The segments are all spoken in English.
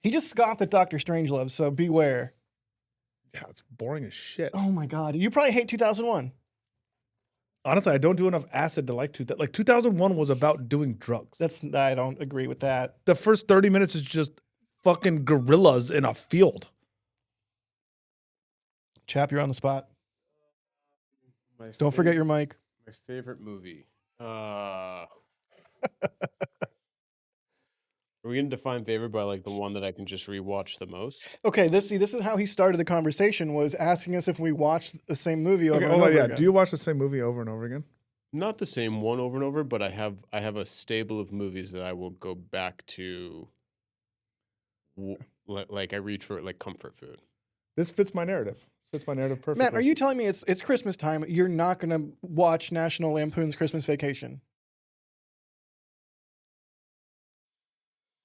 He just scoffed at Doctor Strangelove, so beware. Yeah, it's boring as shit. Oh my god, you probably hate 2001. Honestly, I don't do enough acid to like 2001 was about doing drugs. I don't agree with that. The first 30 minutes is just fucking gorillas in a field. Chap, you're on the spot. Don't forget your mic. My favorite movie. Are we gonna define favorite by like the one that I can just rewatch the most? Okay, this is how he started the conversation, was asking us if we watched the same movie over and over again. Do you watch the same movie over and over again? Not the same one over and over, but I have a stable of movies that I will go back to. Like I reach for like comfort food. This fits my narrative. Perfectly. Matt, are you telling me it's Christmas time? You're not going to watch National Lampoon's Christmas Vacation?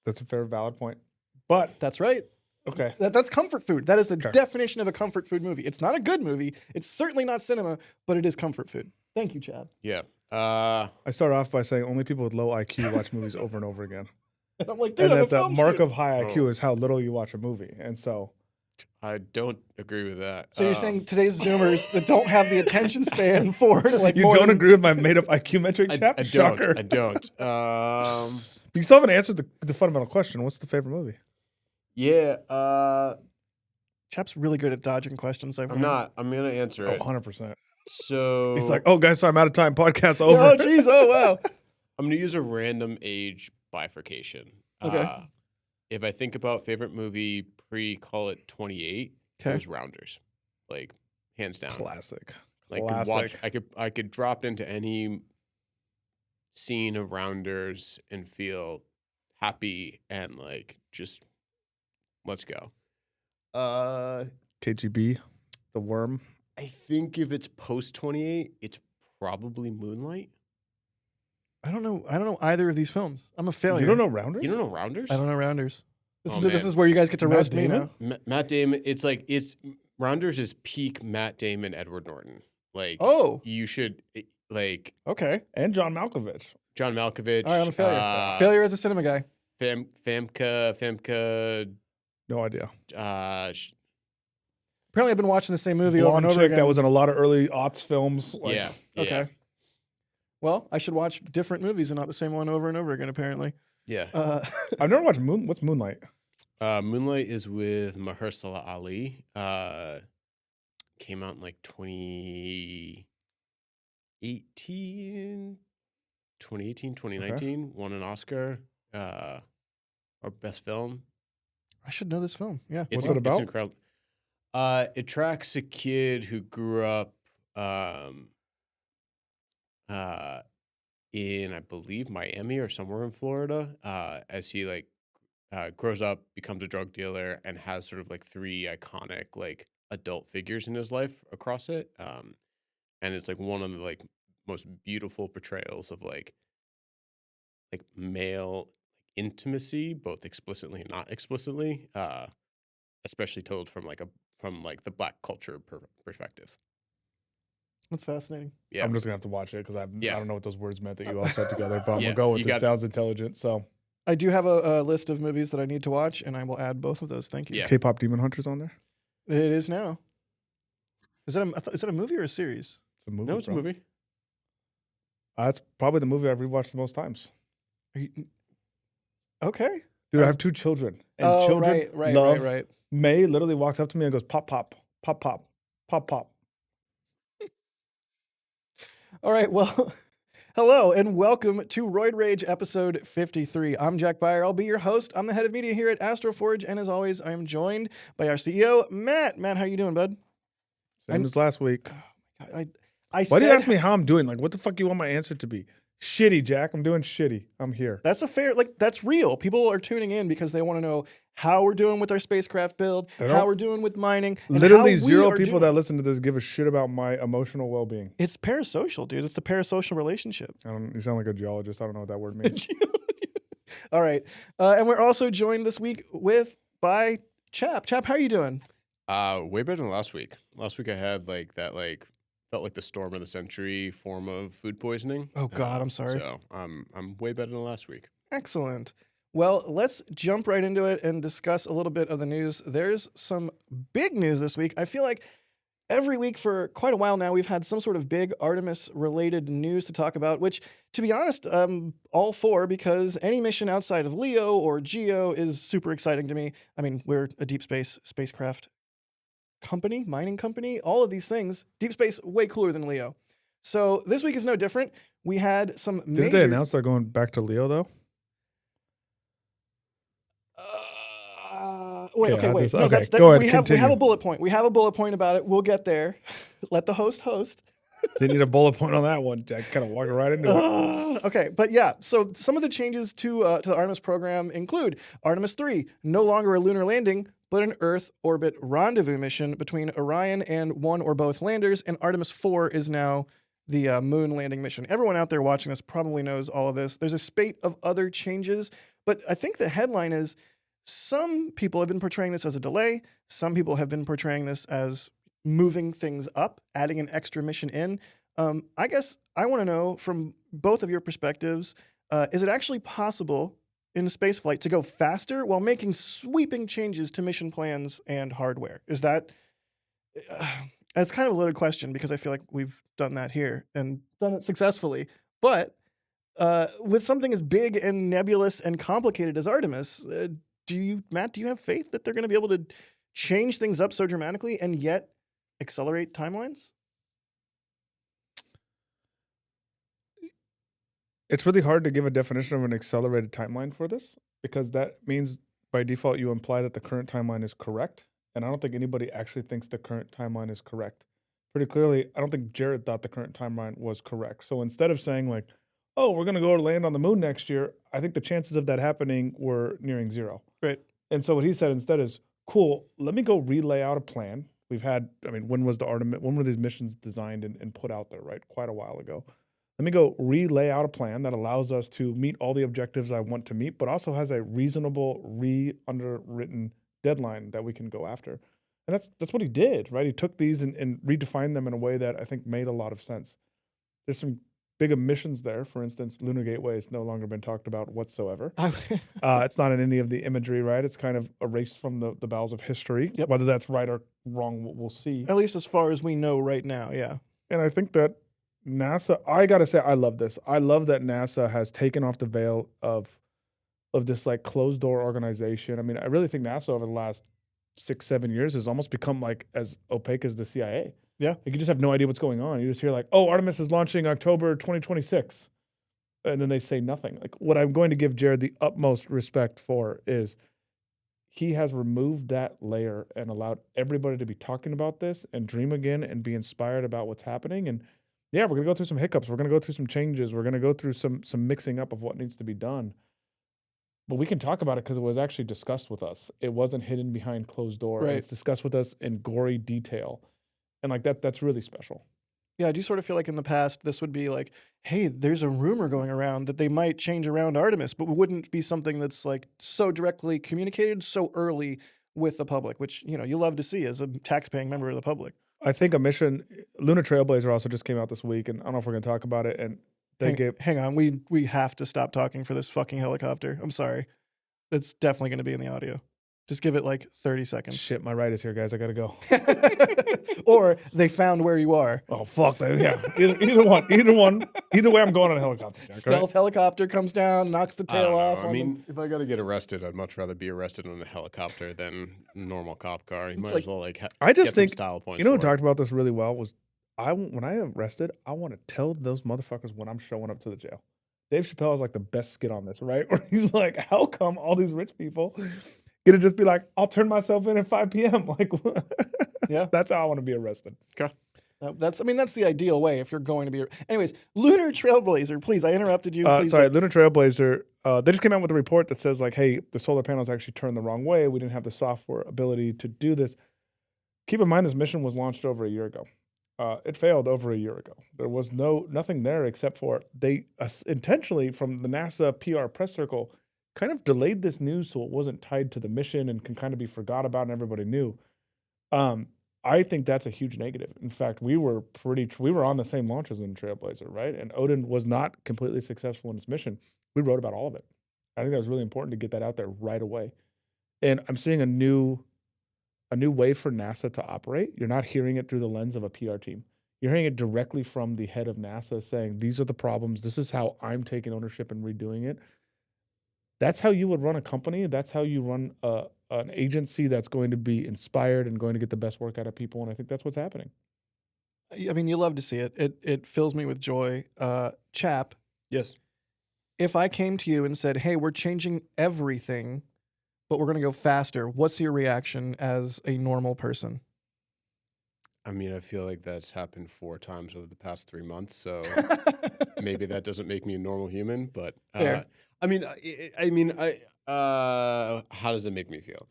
That's a fair, valid point. But that's right. Okay. That's comfort food. That is the definition of a comfort food movie. It's not a good movie. It's certainly not cinema, but it is comfort food. Thank you, Chad. Yeah. I start off by saying only people with low IQ watch movies over and over again. And I'm like, dude, and that the mark of high IQ is how little you watch a movie. And so I don't agree with that. So you're saying today's Zoomers that don't have the attention span for like you don't agree with my made-up IQ metric, Chap? I don't. You still haven't answered the fundamental question. What's the favorite movie? Yeah. Chap's really good at dodging questions. I'm not. I'm gonna answer it. 100%. So he's like, oh, guys, so I'm out of time. Podcast over. Oh, jeez. Oh, wow. I'm gonna use a random age bifurcation. Okay. If I think about favorite movie call it 28, it was Rounders, like hands down. Classic. Like I could drop into any scene of Rounders and feel happy and like just let's go. KGB, The Worm. I think if it's post 28, it's probably Moonlight. I don't know either of these films. I'm a failure. You don't know Rounders? You don't know Rounders? I don't know Rounders. This is where you guys get to roast me now. Matt Damon. It's Rounders is peak Matt Damon, Edward Norton. Like, you should like. Okay. And John Malkovich. All right, I'm a failure. Failure as a cinema guy. Famke. No idea. Apparently, I've been watching the same movie over and over again. That was in a lot of early aughts films. Yeah. Okay. Well, I should watch different movies and not the same one over and over again, apparently. Yeah. I've never watched What's Moonlight? Moonlight is with Mahershala Ali. Came out in like 2019. Won an Oscar. Our best film. I should know this film. Yeah. What's it about? It's incredible. It tracks a kid who grew up in, I believe, Miami or somewhere in Florida, as he like grows up, becomes a drug dealer, and has sort of like three iconic like adult figures in his life across it. And it's like one of the like most beautiful portrayals of like male intimacy, both explicitly and not explicitly, especially told from the Black culture perspective. That's fascinating. Yeah, I'm just gonna have to watch it because I don't know what those words meant that you all said together, but I'm gonna go with it. Sounds intelligent. So I do have a list of movies that I need to watch, and I will add both of those. Thank you. Is K-pop Demon Hunters on there? It is now. Is that a movie or a series? It's a movie. No, it's a movie. That's probably the movie I've rewatched the most times. Okay. Dude, I have 2 children, and children love. Right. May literally walks up to me and goes, "Pop, pop, pop, pop, pop, pop." All right, well, hello and welcome to Roid Rage episode 53. I'm Jack Beyer. I'll be your host. I'm the head of media here at AstroForge, and as always, I am joined by our CEO, Matt. Matt, how you doing, bud? Same as last week. Why do you ask me how I'm doing? Like, what the fuck you want my answer to be? Shitty, Jack. I'm doing shitty. I'm here. That's that's real. People are tuning in because they want to know how we're doing with our spacecraft build, how we're doing with mining. Literally 0 people that listen to this give a shit about my emotional well-being. It's parasocial, dude. It's the parasocial relationship. You sound like a geologist. I don't know what that word means. All right. And we're also joined this week by Chap. Chap, how are you doing? Way better than last week. Last week I had felt like the storm of the century form of food poisoning. Oh God, I'm sorry. So I'm way better than last week. Excellent. Well, let's jump right into it and discuss a little bit of the news. There's some big news this week. I feel like every week for quite a while now, we've had some sort of big Artemis-related news to talk about, which, to be honest, all for, because any mission outside of Leo or Geo is super exciting to me. I mean, we're a deep space spacecraft company, mining company, all of these things. Deep space, way cooler than Leo. So this week is no different. We had some Didn't they major... announce they're going back to Leo though? Wait, Yeah, okay, I'll wait. just- No, okay, that's go ahead, we have a continue. bullet point. We have a bullet point about it. We'll get there. Let the host. They need a bullet point on that one, Jack. Kind of walking right into it. Okay, but yeah, so some of the changes to the Artemis program include Artemis 3, no longer a lunar landing, but an Earth orbit rendezvous mission between Orion and one or both landers, and Artemis 4 is now the moon landing mission. Everyone out there watching this probably knows all of this. There's a spate of other changes, but I think the headline is some people have been portraying this as a delay. Some people have been portraying this as moving things up, adding an extra mission in. I guess I want to know from both of your perspectives, is it actually possible in spaceflight to go faster while making sweeping changes to mission plans and hardware? Is that... it's kind of a loaded question because I feel like we've done that here and done it successfully. But with something as big and nebulous and complicated as Artemis, Matt, do you have faith that they're going to be able to change things up so dramatically and yet accelerate timelines? It's really hard to give a definition of an accelerated timeline for this because that means by default you imply that the current timeline is correct. And I don't think anybody actually thinks the current timeline is correct. Pretty clearly, I don't think Jared thought the current timeline was correct. So instead of saying like, oh, we're going to go land on the moon next year, I think the chances of that happening were nearing zero. Right. And so what he said instead is, cool, let me go relay out a plan. We've had, I mean, when were these missions designed and put out there, right? Quite a while ago. Let me go relay out a plan that allows us to meet all the objectives I want to meet, but also has a reasonable, underwritten deadline that we can go after. And that's what he did, right? He took these and redefined them in a way that I think made a lot of sense. There's some big omissions there. For instance, Lunar Gateway has no longer been talked about whatsoever. It's not in any of the imagery, right? It's kind of erased from the bowels of history. Yep. Whether that's right or wrong, we'll see. At least as far as we know right now, yeah. And I think that NASA, I got to say, I love this. I love that NASA has taken off the veil of this like closed door organization. I mean, I really think NASA over the last 6-7 years has almost become like as opaque as the CIA. Yeah. Like you just have no idea what's going on. You just hear like, oh, Artemis is launching October 2026. And then they say nothing. Like what I'm going to give Jared the utmost respect for is he has removed that layer and allowed everybody to be talking about this and dream again and be inspired about what's happening. And yeah, we're going to go through some hiccups. We're going to go through some changes. We're going to go through some mixing up of what needs to be done. But we can talk about it because it was actually discussed with us. It wasn't hidden behind closed door. Right. And it's discussed with us in gory detail. And like that's really special. Yeah, I do sort of feel like in the past this would be like, hey, there's a rumor going around that they might change around Artemis, but it wouldn't be something that's like so directly communicated so early with the public, which, you know, you love to see as a tax-paying member of the public. I think a mission, Lunar Trailblazer also just came out this week, and I don't know if we're going to talk about it. And they hang on, we have to stop talking for this fucking helicopter. I'm sorry. It's definitely going to be in the audio. Just give it like 30 seconds. Shit, my ride is here, guys. I got to go. Or they found where you are. Oh, fuck that. Yeah. Either one. Either way, I'm going on a helicopter. Jack, Stealth helicopter comes down, knocks the I tail don't know. off. I mean, if I got to get arrested, I'd much rather be arrested on a helicopter than a normal cop car. You might like- as well like I just get think, some style points. you know who for it. talked about this really well was when I am arrested, I want to tell those motherfuckers when I'm showing up to the jail. Dave Chappelle is like the best skit on this, right? Where he's like, how come all these rich people get to just be like, I'll turn myself in at 5 p.m. Like, Yeah. That's how I want to be arrested. Okay. That's the ideal way if you're going to be. Anyways, Lunar Trailblazer, please. I interrupted you. Please. Sorry, Lunar Trailblazer. They just came out with a report that says like, hey, the solar panels actually turned the wrong way. We didn't have the software ability to do this. Keep in mind, this mission was launched over a year ago. It failed over a year ago. There was nothing there except for they intentionally, from the NASA PR press circle, kind of delayed this news so it wasn't tied to the mission and can kind of be forgot about and everybody knew. I think that's a huge negative. In fact, we were on the same launch as Lunar Trailblazer, right? And Odin was not completely successful in his mission. We wrote about all of it. I think that was really important to get that out there right away. And I'm seeing a new way for NASA to operate. You're not hearing it through the lens of a PR team. You're hearing it directly from the head of NASA saying, these are the problems. This is how I'm taking ownership and redoing it. That's how you would run a company. That's how you run an agency that's going to be inspired and going to get the best work out of people. And I think that's what's happening. I mean, you love to see it. It fills me with joy. Chap, Yes. if I came to you and said, hey, we're changing everything, but we're going to go faster, what's your reaction as a normal person? I mean, I feel like that's happened 4 times over the past 3 months, so maybe that doesn't make me a normal human, but Fair. how does it make me feel?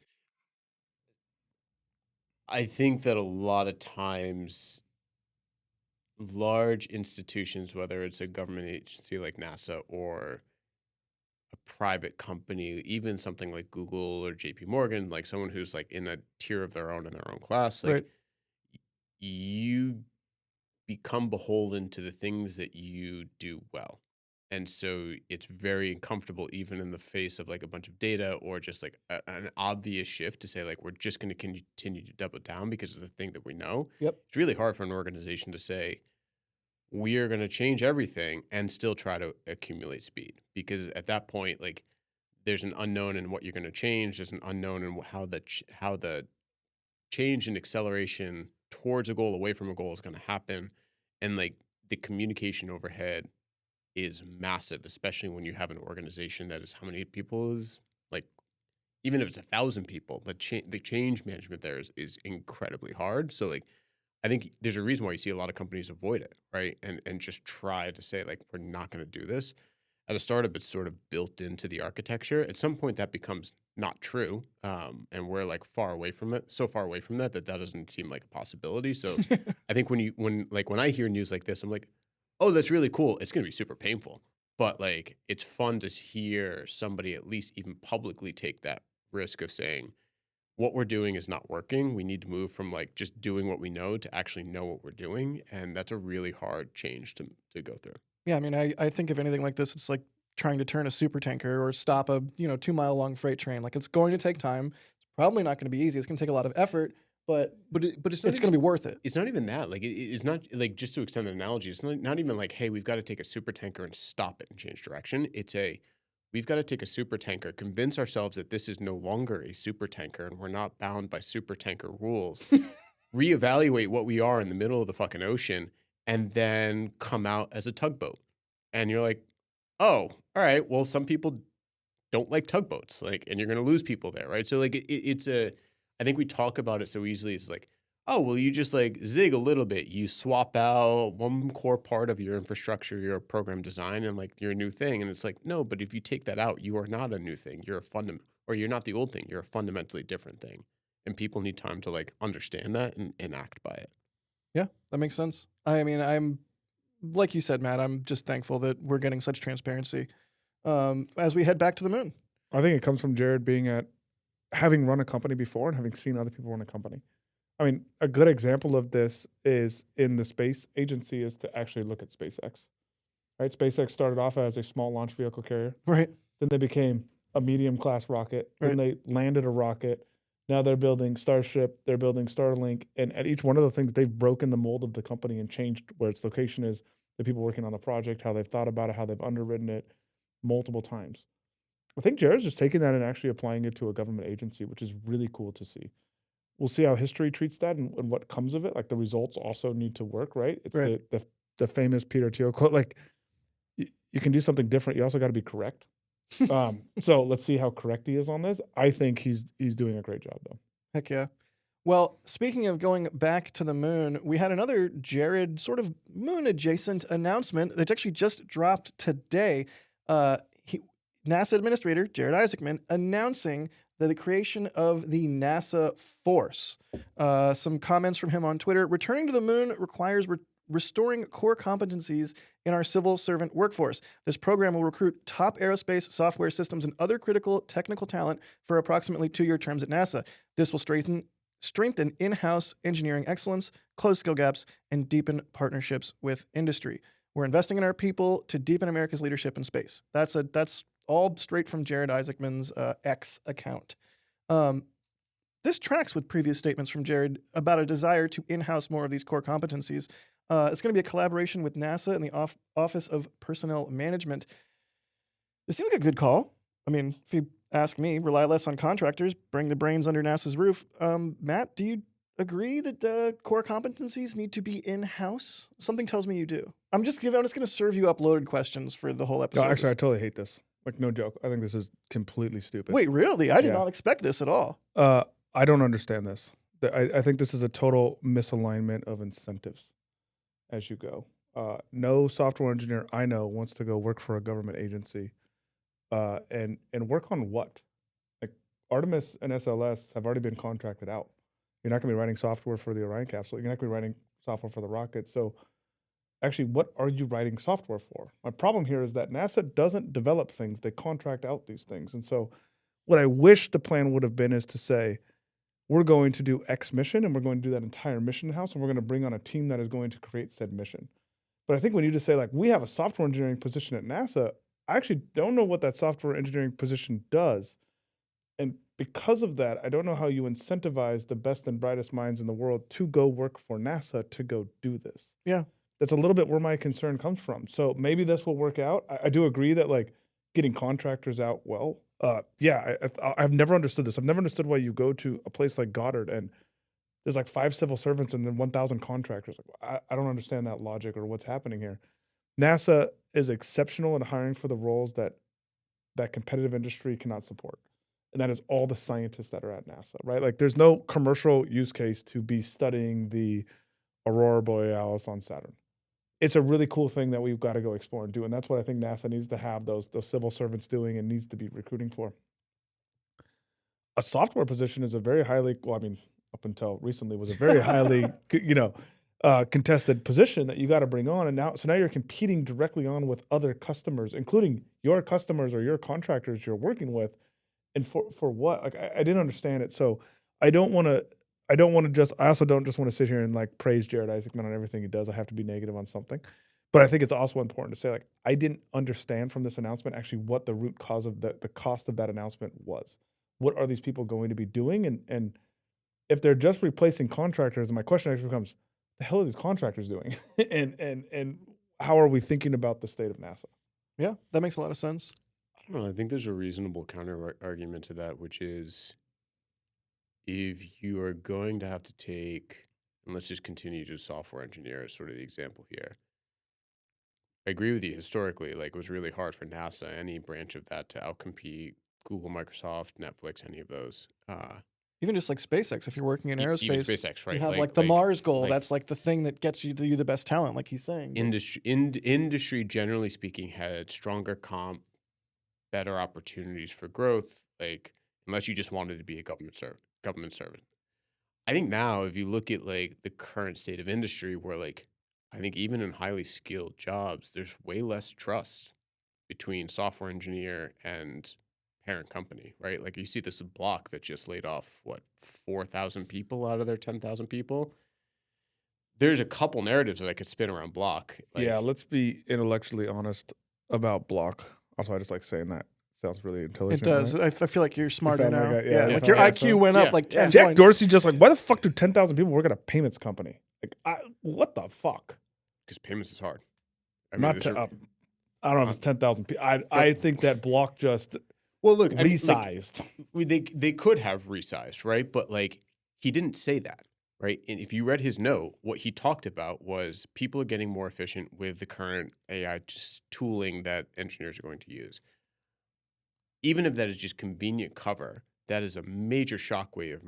I think that a lot of times large institutions, whether it's a government agency like NASA or a private company, even something like Google or JP Morgan, like someone who's like in a tier of their own in their own class, like Right. you become beholden to the things that you do well. And so it's very uncomfortable, even in the face of like a bunch of data or just like an obvious shift to say, like, we're just going to continue to double down because of the thing that we know. Yep. It's really hard for an organization to say, we are going to change everything and still try to accumulate speed. Because at that point, like, there's an unknown in what you're going to change. There's an unknown in how the change and acceleration towards a goal, away from a goal is going to happen. And like the communication overhead is massive, especially when you have an organization that is how many people is like, even if it's 1,000 people, the change management there is incredibly hard. So like, I think there's a reason why you see a lot of companies avoid it, right? And just try to say like, we're not going to do this. At a startup, it's sort of built into the architecture. At some point, that becomes not true, and we're like far away from it, so far away from that doesn't seem like a possibility. So, I think when I hear news like this, I'm like, oh, that's really cool. It's gonna be super painful, but like it's fun to hear somebody at least even publicly take that risk of saying, what we're doing is not working. We need to move from like just doing what we know to actually know what we're doing, and that's a really hard change to go through. Yeah, I mean, I think if anything like this, it's like trying to turn a super tanker or stop a 2-mile long freight train. Like it's going to take time. It's probably not going to be easy. It's going to take a lot of effort, but But it's not it's going to be worth it. It's not even that. Like it's not like, just to extend the analogy, it's not even like, hey, we've got to take a super tanker and stop it and change direction. We've got to take a super tanker, convince ourselves that this is no longer a super tanker and we're not bound by super tanker rules, reevaluate what we are in the middle of the fucking ocean, and then come out as a tugboat. And you're like, oh, all right, well, some people don't like tugboats, like, and you're going to lose people there, right? So like I think we talk about it so easily. It's like, oh, well, you just like zig a little bit. You swap out one core part of your infrastructure, your program design, and like your new thing. And it's like, no, but if you take that out, you are not a new thing. You're or you're not the old thing. You're a fundamentally different thing. And people need time to like understand that and act by it. Yeah, that makes sense. I mean, I'm like you said, Matt, I'm just thankful that we're getting such transparency as we head back to the moon. I think it comes from Jared having run a company before and having seen other people run a company. I mean, a good example of this is in the space agency is to actually look at SpaceX, right? SpaceX started off as a small launch vehicle carrier. Right. Then they became a medium class rocket. Then they landed a rocket. Now they're building Starship. They're building Starlink. And at each one of the things, they've broken the mold of the company and changed where its location is, the people working on the project, how they've thought about it, how they've underwritten it multiple times. I think Jared's just taking that and actually applying it to a government agency, which is really cool to see. We'll see how history treats that and what comes of it. Like the results also need to work, right? It's Right. the famous Peter Thiel quote, like you can do something different. You also got to be correct. So let's see how correct he is on this. I think he's doing a great job though. Heck yeah. Well, speaking of going back to the moon, we had another Jared sort of moon adjacent announcement that actually just dropped today. NASA Administrator Jared Isaacman announcing the creation of the NASA Force. Some comments from him on Twitter. Returning to the moon requires restoring core competencies in our civil servant workforce. This program will recruit top aerospace, software systems, and other critical technical talent for approximately 2-year terms at NASA. This will strengthen in-house engineering excellence, close skill gaps, and deepen partnerships with industry. We're investing in our people to deepen America's leadership in space. That's all straight from Jared Isaacman's X account. This tracks with previous statements from Jared about a desire to in-house more of these core competencies. It's going to be a collaboration with NASA and the Office of Personnel Management. This seems like a good call. I mean, if you ask me, rely less on contractors, bring the brains under NASA's roof. Matt, do you agree that core competencies need to be in-house? Something tells me you do. I'm just going to serve you uploaded questions for the whole No, episode. actually, I totally hate this. Like, no joke. I think this is completely stupid. Wait, really? I did Yeah. not expect this at all. I don't understand this. I think this is a total misalignment of incentives as you go. No software engineer I know wants to go work for a government agency and work on what? Like Artemis and SLS have already been contracted out. You're not going to be writing software for the Orion capsule. You're not going to be writing software for the rocket. So actually, what are you writing software for? My problem here is that NASA doesn't develop things. They contract out these things. And so what I wish the plan would have been is to say, we're going to do X mission and we're going to do that entire mission house and we're going to bring on a team that is going to create said mission. But I think when you just say like, we have a software engineering position at NASA, I actually don't know what that software engineering position does. And because of that, I don't know how you incentivize the best and brightest minds in the world to go work for NASA to go do this. Yeah. That's a little bit where my concern comes from. So maybe this will work out. I do agree that like getting contractors out well. I've never understood this. I've never understood why you go to a place like Goddard and there's like 5 civil servants and then 1,000 contractors. Like, I don't understand that logic or what's happening here. NASA is exceptional in hiring for the roles that competitive industry cannot support. And that is all the scientists that are at NASA, right? Like there's no commercial use case to be studying the Aurora Borealis on Saturn. It's a really cool thing that we've got to go explore and do. And that's what I think NASA needs to have those civil servants doing and needs to be recruiting for. A software position is a very highly, well, I mean, up until recently was a very highly, contested position that you got to bring on. And now you're competing directly on with other customers, including your customers or your contractors you're working with. And for what? Like, I didn't understand it. So I also don't just want to sit here and like praise Jared Isaacman on everything he does. I have to be negative on something. But I think it's also important to say, like, I didn't understand from this announcement actually what the root cause of the cost of that announcement was. What are these people going to be doing? And if they're just replacing contractors, my question actually becomes, the hell are these contractors doing? and how are we thinking about the state of NASA? Yeah, that makes a lot of sense. I don't know. I think there's a reasonable counter argument to that, which is if you are going to have to take, and let's just continue to software engineer as sort of the example here. I agree with you. Historically, like it was really hard for NASA, any branch of that, to outcompete Google, Microsoft, Netflix, any of those. Even just like SpaceX, if you're working in aerospace, Even SpaceX, right? you have like the Mars goal. That's like the thing that gets you the best talent, like he's saying. Industry, generally speaking, had stronger comp, better opportunities for growth, like unless you just wanted to be a government servant. I think now, if you look at like the current state of industry, where like I think even in highly skilled jobs, there's way less trust between software engineer and parent company, right? Like you see this Block that just laid off 4,000 people out of their 10,000 people. There's a couple narratives that I could spin around Block. Like, yeah, let's be intellectually honest about Block. Also, I just like saying that. Sounds really intelligent. It does. Right? I feel like you're smarter now. Like like your IQ went up like 10 Jack points. Dorsey just like, why the fuck do 10,000 people work at a payments company? Like, what the fuck? Because payments is hard. I I don't know if it's 10,000 people. I think that Block just resized. They could have resized, right? But like he didn't say that, right? And if you read his note, what he talked about was people are getting more efficient with the current AI tooling that engineers are going to use. Even if that is just convenient cover, that is a major shockwave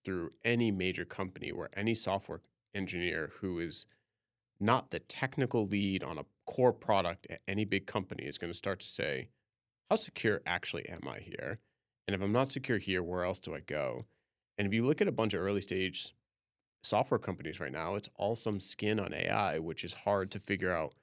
through any major company where any software engineer who is not the technical lead on a core product at any big company is going to start to say, how secure actually am I here? And if I'm not secure here, where else do I go? And if you look at a bunch of early stage software companies right now, it's all some skin on AI, which is hard to figure out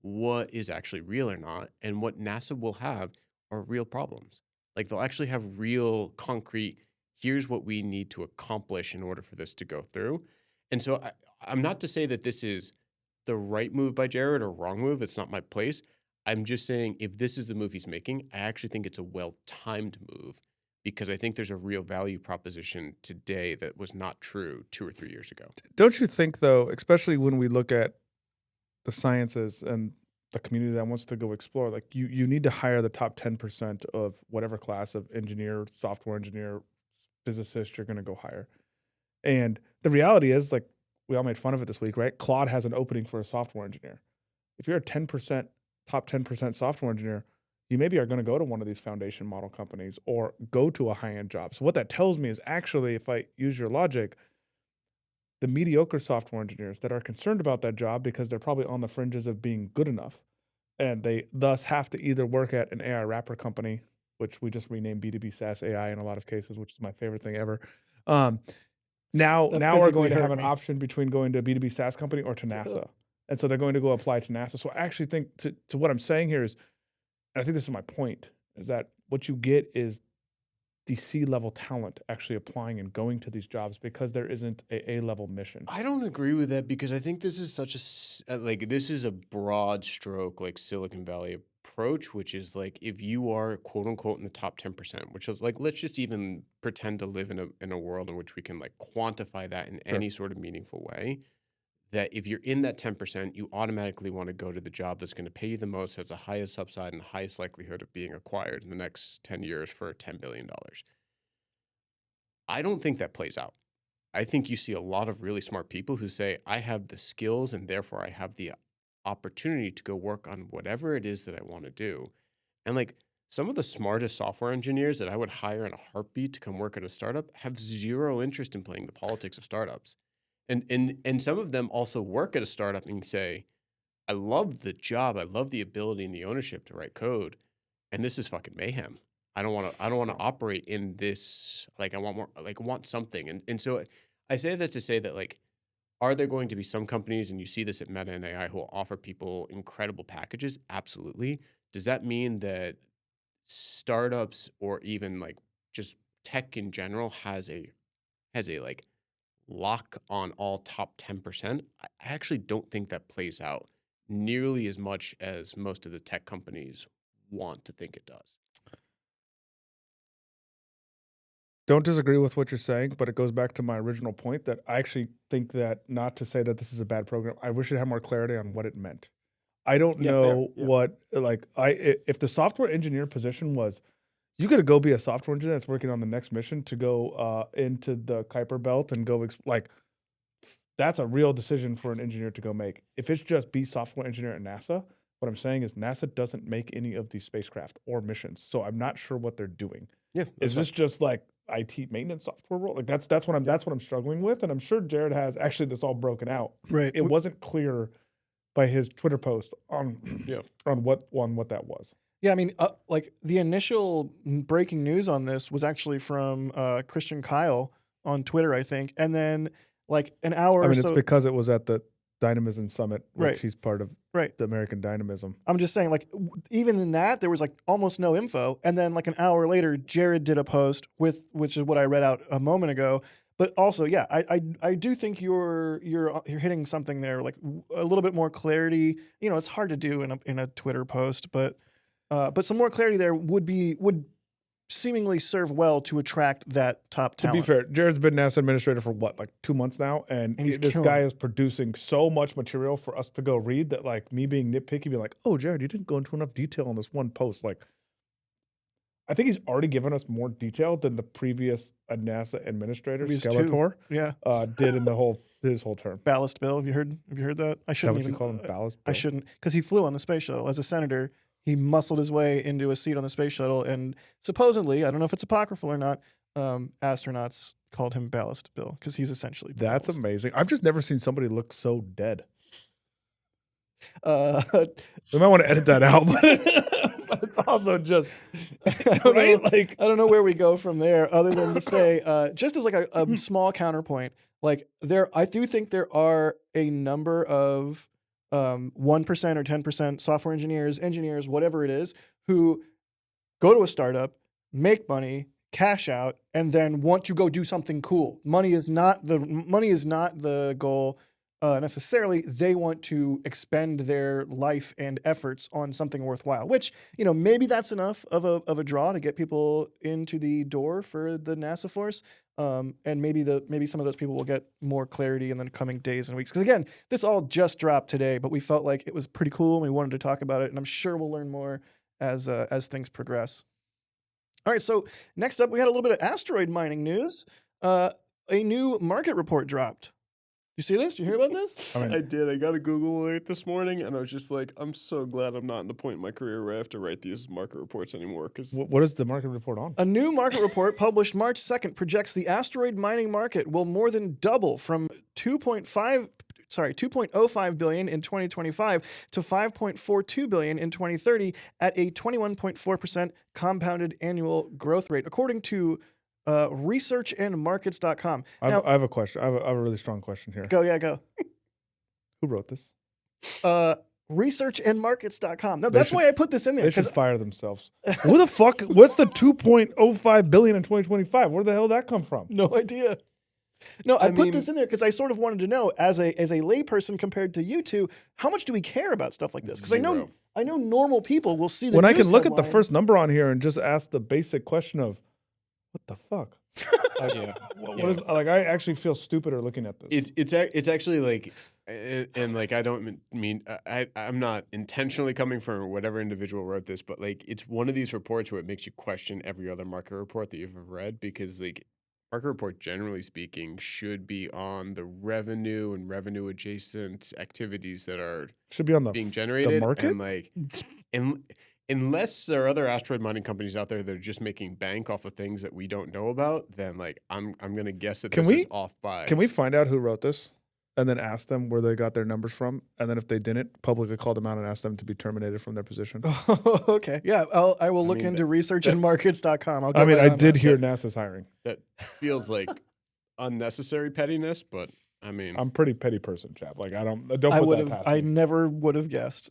what is actually real or not. And what NASA will have are real problems. Like they'll actually have real concrete, here's what we need to accomplish in order for this to go through. And so I'm not to say that this is the right move by Jared or wrong move. It's not my place. I'm just saying, if this is the move he's making, I actually think it's a well-timed move because I think there's a real value proposition today that was not true 2 or 3 years ago. Don't you think, though, especially when we look at the sciences and the community that wants to go explore, like you need to hire the top 10% of whatever class of engineer, software engineer, physicist you're going to go hire. And the reality is, like, we all made fun of it this week, right? Claude has an opening for a software engineer. If you're a 10%, top 10% software engineer, you maybe are going to go to one of these foundation model companies or go to a high-end job. So what that tells me is actually, if I use your logic, the mediocre software engineers that are concerned about that job because they're probably on the fringes of being good enough, and they thus have to either work at an AI wrapper company, which we just renamed B2B SaaS AI in a lot of cases, which is my favorite thing ever. Now we're going to have an option between going to a B2B SaaS company or to NASA. And so they're going to go apply to NASA. So I actually think to what I'm saying here is, and I think this is my point, is that what you get is the C-level talent actually applying and going to these jobs because there isn't a A-level mission. I don't agree with that because I think this is such this is a broad stroke, like Silicon Valley approach, which is like, if you are quote unquote in the top 10%, which is like, let's just even pretend to live in a world in which we can like quantify that in any sort of meaningful way, that if you're in that 10%, you automatically want to go to the job that's going to pay you the most, has the highest upside and the highest likelihood of being acquired in the next 10 years for $10 billion. I don't think that plays out. I think you see a lot of really smart people who say, I have the skills and therefore I have the opportunity to go work on whatever it is that I want to do. And like some of the smartest software engineers that I would hire in a heartbeat to come work at a startup have zero interest in playing the politics of startups. And some of them also work at a startup and say, I love the job, I love the ability and the ownership to write code, and this is fucking mayhem. I don't want to operate in this. Like I want more. Like I want something. And so I say that to say that, like, are there going to be some companies, and you see this at Meta and AI, who will offer people incredible packages? Absolutely. Does that mean that startups or even like just tech in general has a like lock on all top 10%? I actually don't think that plays out nearly as much as most of the tech companies want to think it does. Don't disagree with what you're saying, but it goes back to my original point that I actually think that, not to say that this is a bad program, I wish it had more clarity on what it meant. I don't know what, like, if the software engineer position was, you got to go be a software engineer that's working on the next mission to go into the Kuiper Belt and go, like, that's a real decision for an engineer to go make. If it's just be software engineer at NASA, what I'm saying is NASA doesn't make any of these spacecraft or missions, so I'm not sure what they're doing. Yeah, is this just like IT maintenance software role? Like that's what I'm struggling with, and I'm sure Jared has actually this all broken out. Right. It wasn't clear by his Twitter post on what that was. Yeah, I mean, like the initial breaking news on this was actually from Christian Kyle on Twitter, I think, and then like an hour. I mean, it's because it was at the Dynamism Summit, which Right. he's part of. Right. The American Dynamism. I'm just saying, like, even in that, there was like almost no info, and then like an hour later, Jared did a post which is what I read out a moment ago. But also, yeah, I do think you're hitting something there, like a little bit more clarity. You know, it's hard to do in a Twitter post, but some more clarity there would seemingly serve well to attract that top talent. To be fair, Jared's been NASA administrator for what, like 2 months now, and this guy is producing so much material for us to go read that, like, me being nitpicky, be like, oh, Jared, you didn't go into enough detail on this one post. Like, I think he's already given us more detail than the previous NASA administrator, Skeletor, did in his whole term. Ballast Bill, have you heard that? I shouldn't even call him Ballast Bill. I shouldn't, because he flew on the space shuttle as a senator. He muscled his way into a seat on the space shuttle, and supposedly, I don't know if it's apocryphal or not, astronauts called him Ballast Bill because he's essentially That's ballast. amazing. I've just never seen somebody look so dead. We might want to edit that out, but it's also just I don't know where we go from there, other than to say, just as like a small counterpoint, like I do think there are a number of 1% or 10% software engineers, whatever it is, who go to a startup, make money, cash out, and then want to go do something cool. Money is not the goal. necessarily. They want to expend their life and efforts on something worthwhile, which, maybe that's enough of a draw to get people into the door for the NASA Force. And maybe some of those people will get more clarity in the coming days and weeks. Because again, this all just dropped today, but we felt like it was pretty cool and we wanted to talk about it. And I'm sure we'll learn more as things progress. All right, so next up, we had a little bit of asteroid mining news. A new market report dropped. You see this? Did you hear about this? I did. I got a Google alert this morning, and I was just like, I'm so glad I'm not in the point in my career where I have to write these market reports anymore. Because What is the market report on? A new market report published March 2nd projects the asteroid mining market will more than double from 2.05 billion in 2025 to 5.42 billion in 2030 at a 21.4% compounded annual growth rate, according to researchandmarkets.com. I have a question. I have a really strong question here. Go. Who wrote this? Researchandmarkets.com. No, that's why I put this in there. They should fire themselves. Who the fuck? What's the 2.05 billion in 2025? Where the hell did that come from? No idea. No, I put this in there because I sort of wanted to know, as a layperson compared to you two, how much do we care about stuff like this? Because I know normal people will see the when I news can look at the headline. first number on here and just ask the basic question of, what the fuck? What is, like, I actually feel stupider looking at this. It's actually like, and like I don't mean I'm not intentionally coming from whatever individual wrote this, but like it's one of these reports where it makes you question every other market report that you've ever read, because like market report, generally speaking, should be on the revenue and revenue adjacent activities that are should be on being generated. market? And like, unless there are other asteroid mining companies out there that are just making bank off of things that we don't know about, then like I'm gonna guess that this is off by. Can we find out who wrote this, and then ask them where they got their numbers from, and then if they didn't, publicly call them out and ask them to be terminated from their position? Okay, yeah, I will look into researchandmarkets.com. I did hear NASA's hiring. That feels like unnecessary pettiness, but I mean, I'm a pretty petty person, chap. Like don't put that past me. I never would have guessed.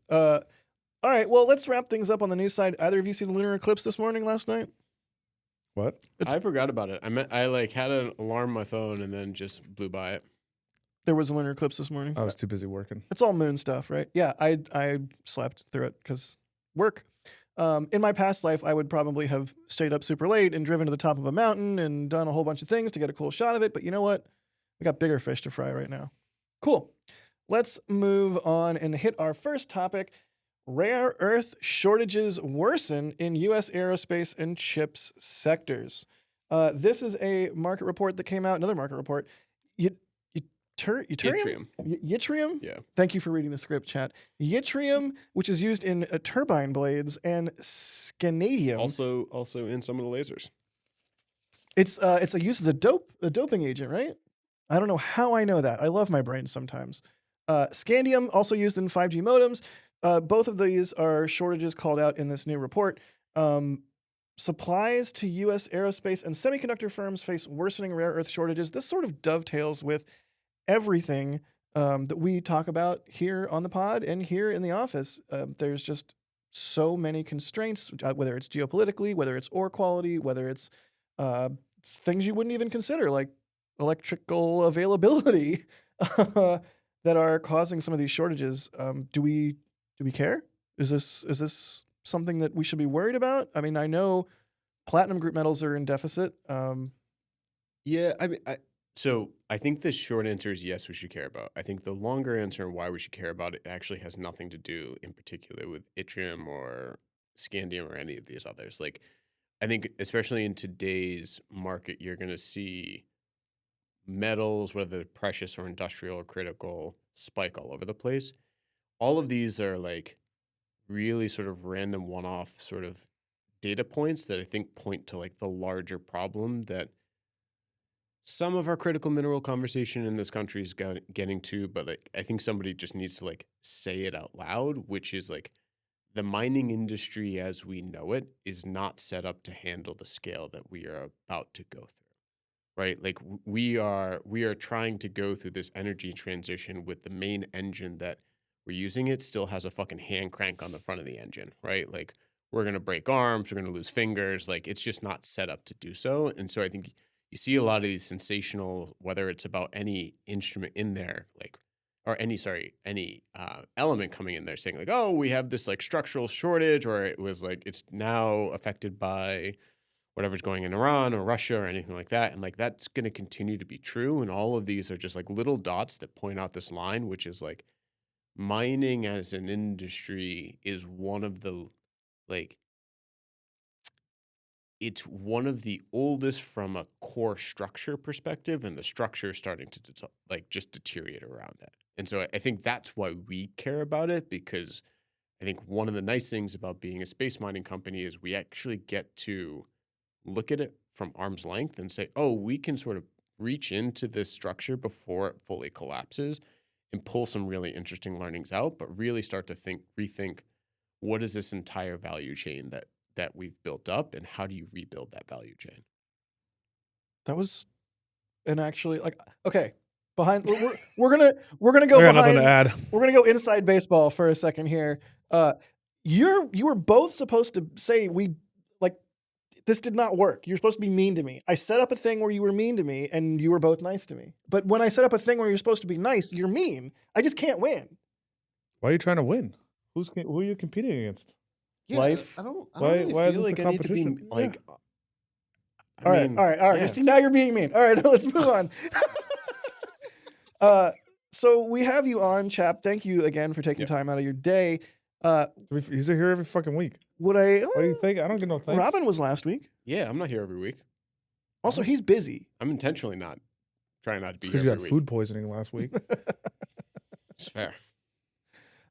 All right, well, let's wrap things up on the news side. Either of you seen the lunar eclipse this morning, last night? What? I forgot about it. I like had an alarm on my phone and then just blew by it. There was a lunar eclipse this morning. I was too busy working. It's all moon stuff, right? Yeah, I slept through it because work. In my past life, I would probably have stayed up super late and driven to the top of a mountain and done a whole bunch of things to get a cool shot of it. But you know what? We got bigger fish to fry right now. Cool. Let's move on and hit our first topic. Rare earth shortages worsen in U.S. aerospace and chips sectors. This is a market report that came out, another market report. Yttrium? Yttrium? Yeah. Thank you for reading the script, chat. Yttrium, which is used in turbine blades, and scanadium. Also in some of the lasers. It's used as a doping agent, right? I don't know how I know that. I love my brain sometimes. Scandium, also used in 5G modems. Both of these are shortages called out in this new report. Supplies to U.S. aerospace and semiconductor firms face worsening rare earth shortages. This sort of dovetails with everything that we talk about here on the pod and here in the office. There's just so many constraints, whether it's geopolitically, whether it's ore quality, whether it's things you wouldn't even consider, like electrical availability, that are causing some of these shortages. Do we care? Is this something that we should be worried about? I mean, I know platinum group metals are in deficit. Yeah, I mean, so I think the short answer is yes, we should care about. I think the longer answer and why we should care about it actually has nothing to do in particular with yttrium or scandium or any of these others. Like, I think especially in today's market, you're going to see metals, whether they're precious or industrial or critical, spike all over the place. All of these are like really sort of random one-off sort of data points that I think point to like the larger problem that some of our critical mineral conversation in this country is getting to, but like, I think somebody just needs to like say it out loud, which is like the mining industry as we know it is not set up to handle the scale that we are about to go through, right? Like we are trying to go through this energy transition with the main engine that we're using. It still has a fucking hand crank on the front of the engine, right? Like we're going to break arms, we're going to lose fingers. Like it's just not set up to do so. And so I think you see a lot of these sensational, whether it's about any instrument in there, like or any element coming in there saying like, oh, we have this like structural shortage, or it was like it's now affected by whatever's going in Iran or Russia or anything like that. And like that's going to continue to be true. And all of these are just like little dots that point out this line, which is like mining as an industry is one of the like it's one of the oldest from a core structure perspective, and the structure is starting to like just deteriorate around that. And so I think that's why we care about it, because I think one of the nice things about being a space mining company is we actually get to look at it from arm's length and say, oh, we can sort of reach into this structure before it fully collapses and pull some really interesting learnings out, but really start to rethink what is this entire value chain that we've built up, and how do you rebuild that value chain? That was an actually like okay. We're gonna go I got behind. nothing to add. We're gonna go inside baseball for a second here. You were both supposed to say this did not work. You're supposed to be mean to me. I set up a thing where you were mean to me, and you were both nice to me. But when I set up a thing where you're supposed to be nice, you're mean. I just can't win. Why are you trying to win? Who are you competing against? Yeah, Life. I don't Why- really why is feel this like a I need to be competition? like. All right. Yeah. See, now you're being mean. All right, let's move on. So we have you on, Chap. Thank you again for taking Yep. time out of your day. He's here every fucking week. Would I? What do you think? I don't get no thanks. Robin was last week. Yeah, I'm not here every week. Also, he's busy. I'm intentionally not trying not to be because here you every had week. food poisoning last week. It's fair.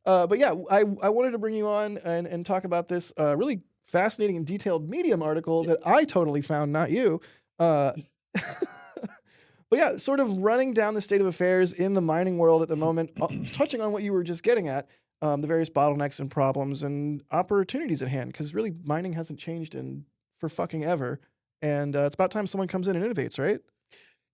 But yeah, I wanted to bring you on and talk about this really fascinating and detailed Medium article that I totally found, not you. But yeah, sort of running down the state of affairs in the mining world at the moment, touching on what you were just getting at, the various bottlenecks and problems and opportunities at hand, because really mining hasn't changed for fucking ever. And it's about time someone comes in and innovates, right?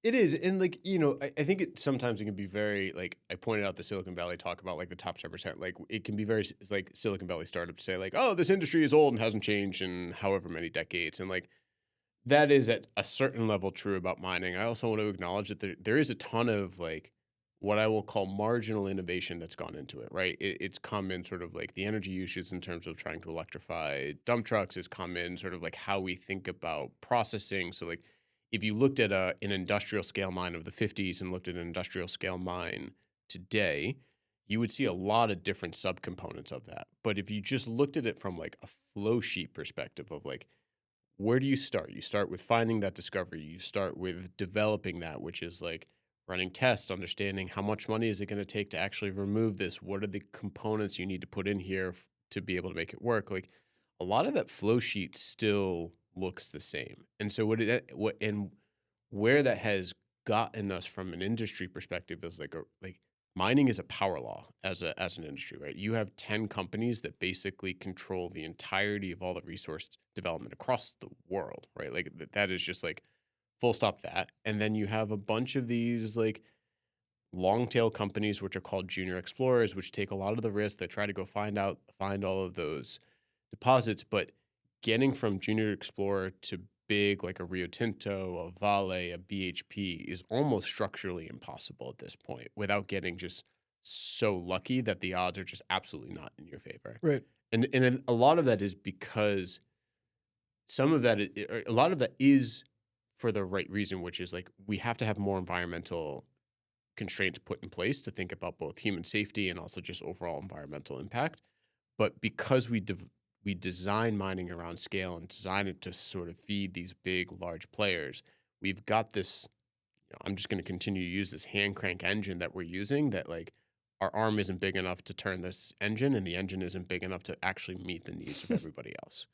It is. And like, I think sometimes it can be very, like, I pointed out the Silicon Valley talk about like the top 10%. Like it can be very like Silicon Valley startups say like, oh, this industry is old and hasn't changed in however many decades. And like, that is at a certain level true about mining. I also want to acknowledge that there is a ton of like what I will call marginal innovation that's gone into it, right? It's come in sort of like the energy usage in terms of trying to electrify dump trucks. It's come in sort of like how we think about processing. So like if you looked at an industrial scale mine of the 50s and looked at an industrial scale mine today, you would see a lot of different subcomponents of that. But if you just looked at it from like a flow sheet perspective of like, where do you start? You start with finding that discovery. You start with developing that, which is like running tests, understanding how much money is it going to take to actually remove this? What are the components you need to put in here to be able to make it work? Like a lot of that flow sheet still looks the same. And so where that has gotten us from an industry perspective is like mining is a power law as an industry, right? You have 10 companies that basically control the entirety of all the resource development across the world, right? Like that is just like full stop that. And then you have a bunch of these like long tail companies, which are called junior explorers, which take a lot of the risk. They try to go find all of those deposits, but getting from junior explorer to big like a Rio Tinto, a Vale, a BHP is almost structurally impossible at this point without getting just so lucky that the odds are just absolutely not in your favor. Right. And a lot of that is because a lot of that is for the right reason, which is like we have to have more environmental constraints put in place to think about both human safety and also just overall environmental impact. But because we design mining around scale and design it to sort of feed these big, large players, we've got this, I'm just going to continue to use this hand crank engine that we're using that like our arm isn't big enough to turn this engine and the engine isn't big enough to actually meet the needs of everybody else.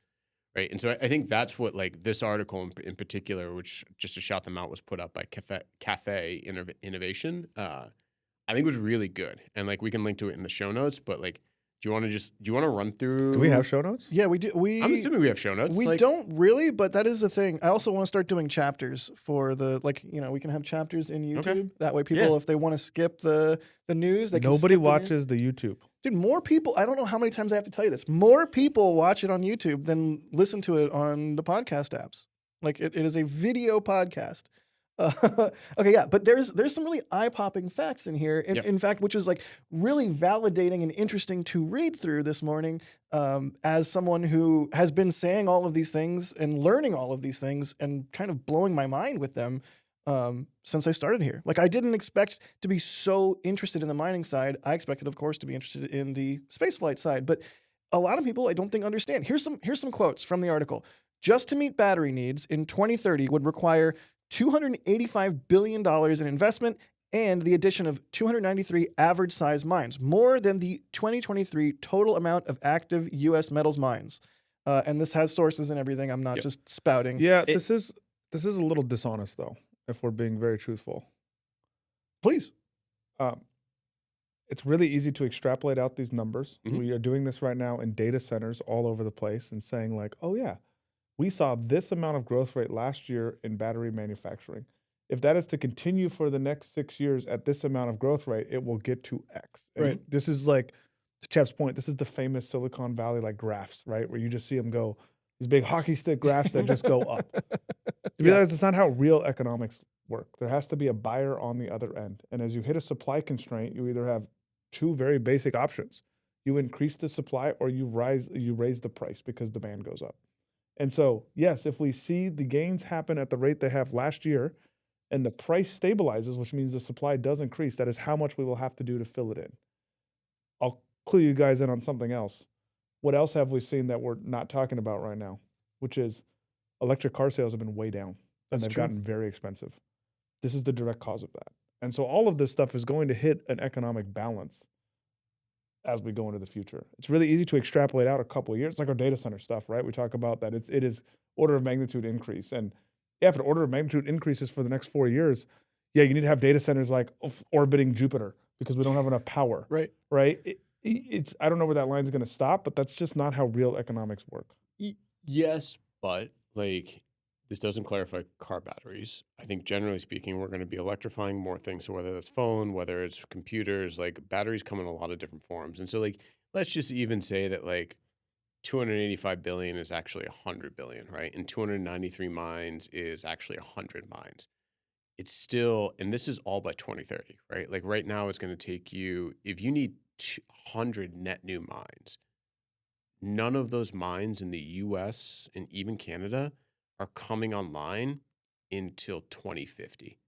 Right. And so I think that's what like this article in particular, which just to shout them out was put up by Cafe Innovation. I think was really good. And like we can link to it in the show notes, but like, do you want to run through? Do we have show notes? Yeah, we do. I'm assuming we have show notes. We don't really, but that is the thing. I also want to start doing chapters for the we can have chapters in YouTube. Okay. That way people, if they want to skip the news, they can Nobody skip the news. watches the YouTube. Dude, more people, I don't know how many times I have to tell you this. More people watch it on YouTube than listen to it on the podcast apps. Like it is a video podcast. Okay, yeah, but there's some really eye-popping facts in here. Yep. In fact, which was like really validating and interesting to read through this morning, as someone who has been saying all of these things and learning all of these things and kind of blowing my mind with them since I started here. Like I didn't expect to be so interested in the mining side. I expected, of course, to be interested in the spaceflight side, but a lot of people I don't think understand. Here's some quotes from the article. Just to meet battery needs in 2030 would require $285 billion in investment and the addition of 293 average size mines, more than the 2023 total amount of active U.S. metals mines. And this has sources and everything. I'm not Yep. just spouting. Yeah, this is a little dishonest though, if we're being very truthful. Please. It's really easy to extrapolate out these numbers. Mhm. We are doing this right now in data centers all over the place and saying like, oh yeah, we saw this amount of growth rate last year in battery manufacturing. If that is to continue for the next 6 years at this amount of growth rate, it will get to X. And Right. this is like, to Chap's point, this is the famous Silicon Valley like graphs, right? Where you just see them go, these big hockey stick graphs that just go up. To be honest, it's not how real economics work. There has to be a buyer on the other end. And as you hit a supply constraint, you either have two very basic options. You increase the supply or you raise the price because demand goes up. And so, yes, if we see the gains happen at the rate they have last year and the price stabilizes, which means the supply does increase, that is how much we will have to do to fill it in. I'll clue you guys in on something else. What else have we seen that we're not talking about right now? Which is electric car sales have been way down and That's they've true. gotten very expensive. This is the direct cause of that. And so all of this stuff is going to hit an economic balance as we go into the future. It's really easy to extrapolate out a couple of years. It's like our data center stuff, right? We talk about that it is order of magnitude increase. And yeah, if an order of magnitude increases for the next 4 years, yeah, you need to have data centers like orbiting Jupiter because we don't have enough power, Right. right? It's I don't know where that line's going to stop, but that's just not how real economics work. Yes, but like this doesn't clarify car batteries. I think generally speaking, we're going to be electrifying more things. So whether that's phone, whether it's computers, like batteries come in a lot of different forms. And so like let's just even say that like 285 billion is actually 100 billion, right? And 293 mines is actually 100 mines. It's still, and this is all by 2030, right? Like right now, it's going to take you, if you need 100 net new mines, none of those mines in the US and even Canada are coming online until 2050.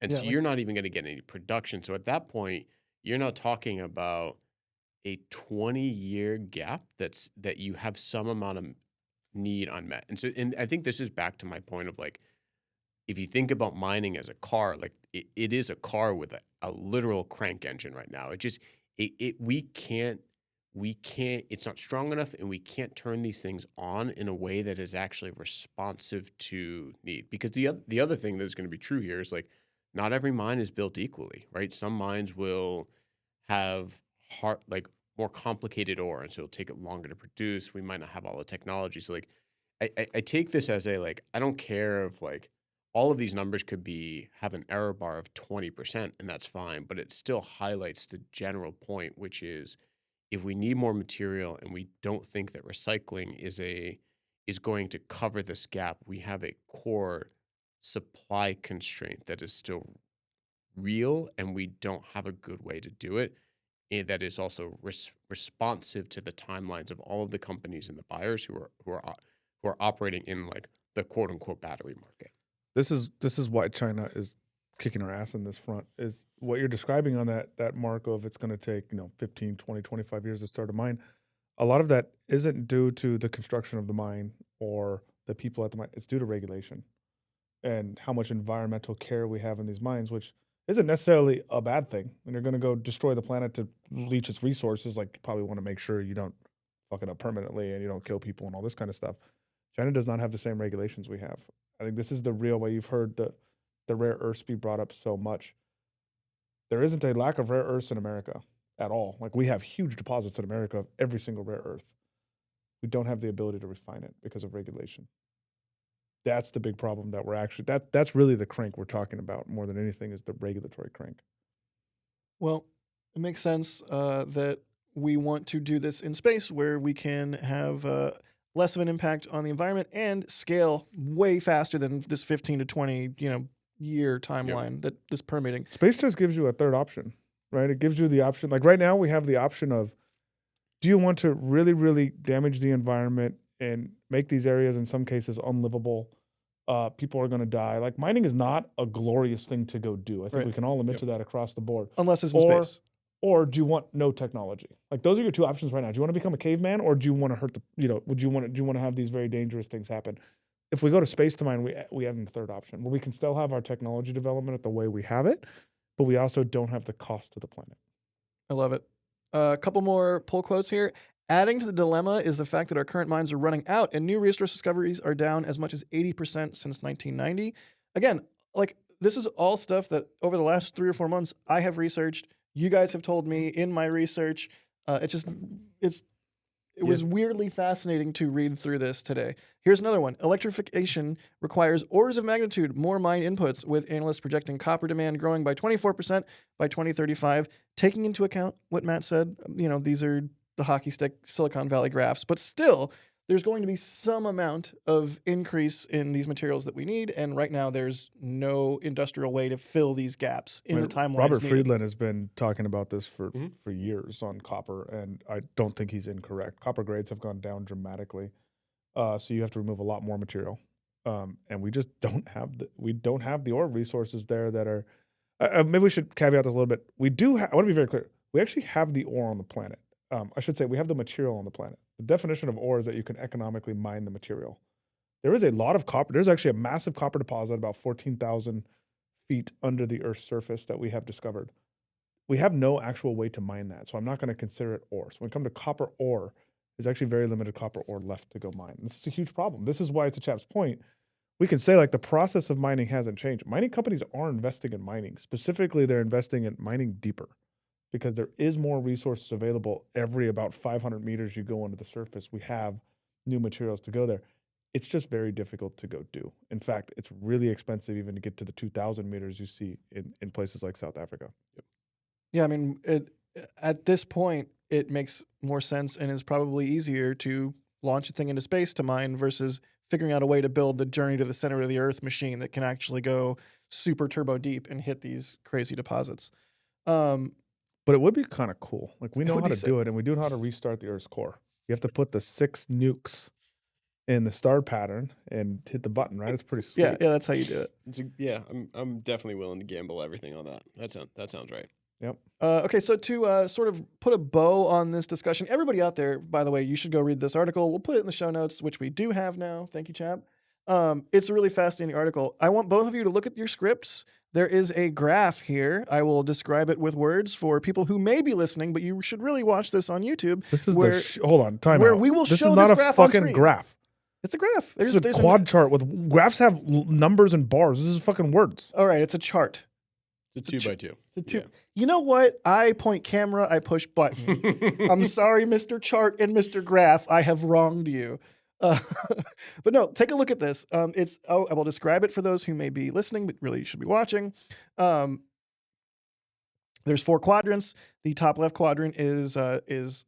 And Yeah, so like- you're not even going to get any production. So at that point, you're not talking about a 20-year gap that you have some amount of need unmet. And I think this is back to my point of like, if you think about mining as a car, like it is a car with a literal crank engine right now. We can't, it's not strong enough and we can't turn these things on in a way that is actually responsive to need. Because the other thing that is going to be true here is like, not every mine is built equally, right? Some mines will have more complicated ore, and so it'll take it longer to produce. We might not have all the technology. So like, I take this as a like, I don't care if like all of these numbers could have an error bar of 20%, and that's fine, but it still highlights the general point, which is if we need more material and we don't think that recycling is going to cover this gap, we have a core supply constraint that is still real, and we don't have a good way to do it. And that is also responsive to the timelines of all of the companies and the buyers who are operating in like the quote unquote battery market. This is why China is kicking our ass in this front, is what you're describing on that mark of it's going to take 15, 20, 25 years to start a mine. A lot of that isn't due to the construction of the mine or the people at the mine. It's due to regulation and how much environmental care we have in these mines, which isn't necessarily a bad thing. When you're going to go destroy the planet to leach its resources, like you probably want to make sure you don't fuck it up permanently and you don't kill people and all this kind of stuff. China does not have the same regulations we have. I think this is the real way. You've heard the rare earths be brought up so much. There isn't a lack of rare earths in America at all. Like we have huge deposits in America of every single rare earth. We don't have the ability to refine it because of regulation. That's the big problem that we're actually, that's really the crank we're talking about more than anything, is the regulatory crank. Well, it makes sense that we want to do this in space where we can have less of an impact on the environment and scale way faster than this 15 to 20, year timeline that this permitting. Space just gives you a third option, right? It gives you the option. Like right now, we have the option of, do you want to really, really damage the environment and make these areas in some cases unlivable? People are going to die. Like mining is not a glorious thing to go do. I think we can all admit to that across the board. Unless it's in space. Or do you want no technology? Like those are your two options right now. Do you want to become a caveman, or do you want to hurt the? Do you want to have these very dangerous things happen? If we go to space to mine, we have a third option where we can still have our technology development at the way we have it, but we also don't have the cost to the planet. I love it. A couple more pull quotes here. Adding to the dilemma is the fact that our current mines are running out and new resource discoveries are down as much as 80% since 1990. Again, like this is all stuff that over the last 3 or 4 months I have researched. You guys have told me in my research. It was weirdly fascinating to read through this today. Here's another one. Electrification requires orders of magnitude more mine inputs, with analysts projecting copper demand growing by 24% by 2035, taking into account what Matt said. These are the hockey stick Silicon Valley graphs, but still there's going to be some amount of increase in these materials that we need, and right now there's no industrial way to fill these gaps in the timeline. Robert Friedland has been talking about this for years on copper, and I don't think he's incorrect. Copper grades have gone down dramatically, so you have to remove a lot more material, and we just don't have the ore resources there that are. Maybe we should caveat this a little bit. We do. I want to be very clear. We actually have the ore on the planet. I should say we have the material on the planet. The definition of ore is that you can economically mine the material. There is a lot of copper. There's actually a massive copper deposit about 14,000 feet under the Earth's surface that we have discovered. We have no actual way to mine that, so I'm not going to consider it ore. So when it comes to copper ore, there's actually very limited copper ore left to go mine. This is a huge problem. This is why, to Chap's point, we can say like the process of mining hasn't changed. Mining companies are investing in mining. Specifically, they're investing in mining deeper, because there is more resources available every about 500 meters you go under the surface. We have new materials to go there. It's just very difficult to go do. In fact, it's really expensive even to get to the 2,000 meters you see in places like South Africa. Yep. Yeah, I mean, at this point, it makes more sense and is probably easier to launch a thing into space to mine versus figuring out a way to build the journey to the center of the Earth machine that can actually go super turbo deep and hit these crazy deposits. But it would be kind of cool. Like we know how to do it, and we do know how to restart the Earth's core. You have to put the 6 nukes in the star pattern and hit the button, right? It's pretty sweet. Yeah, that's how you do it. I'm definitely willing to gamble everything on that. That sounds right. Yep. Okay, so to sort of put a bow on this discussion, everybody out there, by the way, you should go read this article. We'll put it in the show notes, which we do have now. Thank you, Chap. It's a really fascinating article. I want both of you to look at your scripts. There is a graph here. I will describe it with words for people who may be listening, but you should really watch this on YouTube. This is hold on, time where out. we will this show is not this a graph on fucking screen. graph. It's a graph. This is a quad chart with graphs have numbers and bars. This is fucking words. All right, it's a chart. It's a 2x2. Yeah. You know what? I point camera, I push button. I'm sorry, Mr. Chart and Mr. Graph. I have wronged you. But no, take a look at this. I will describe it for those who may be listening, but really you should be watching. There's 4 quadrants. The top left quadrant is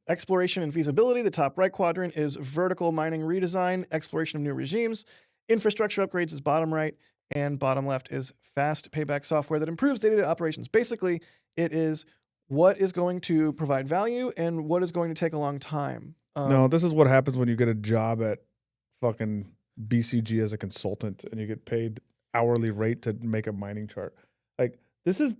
exploration and feasibility. The top right quadrant is vertical mining redesign, exploration of new regimes. Infrastructure upgrades is bottom right, and bottom left is fast payback software that improves day-to-day operations. Basically, it is what is going to provide value and what is going to take a long time. No, this is what happens when you get a job at fucking BCG as a consultant and you get paid hourly rate to make a mining chart. Like, this is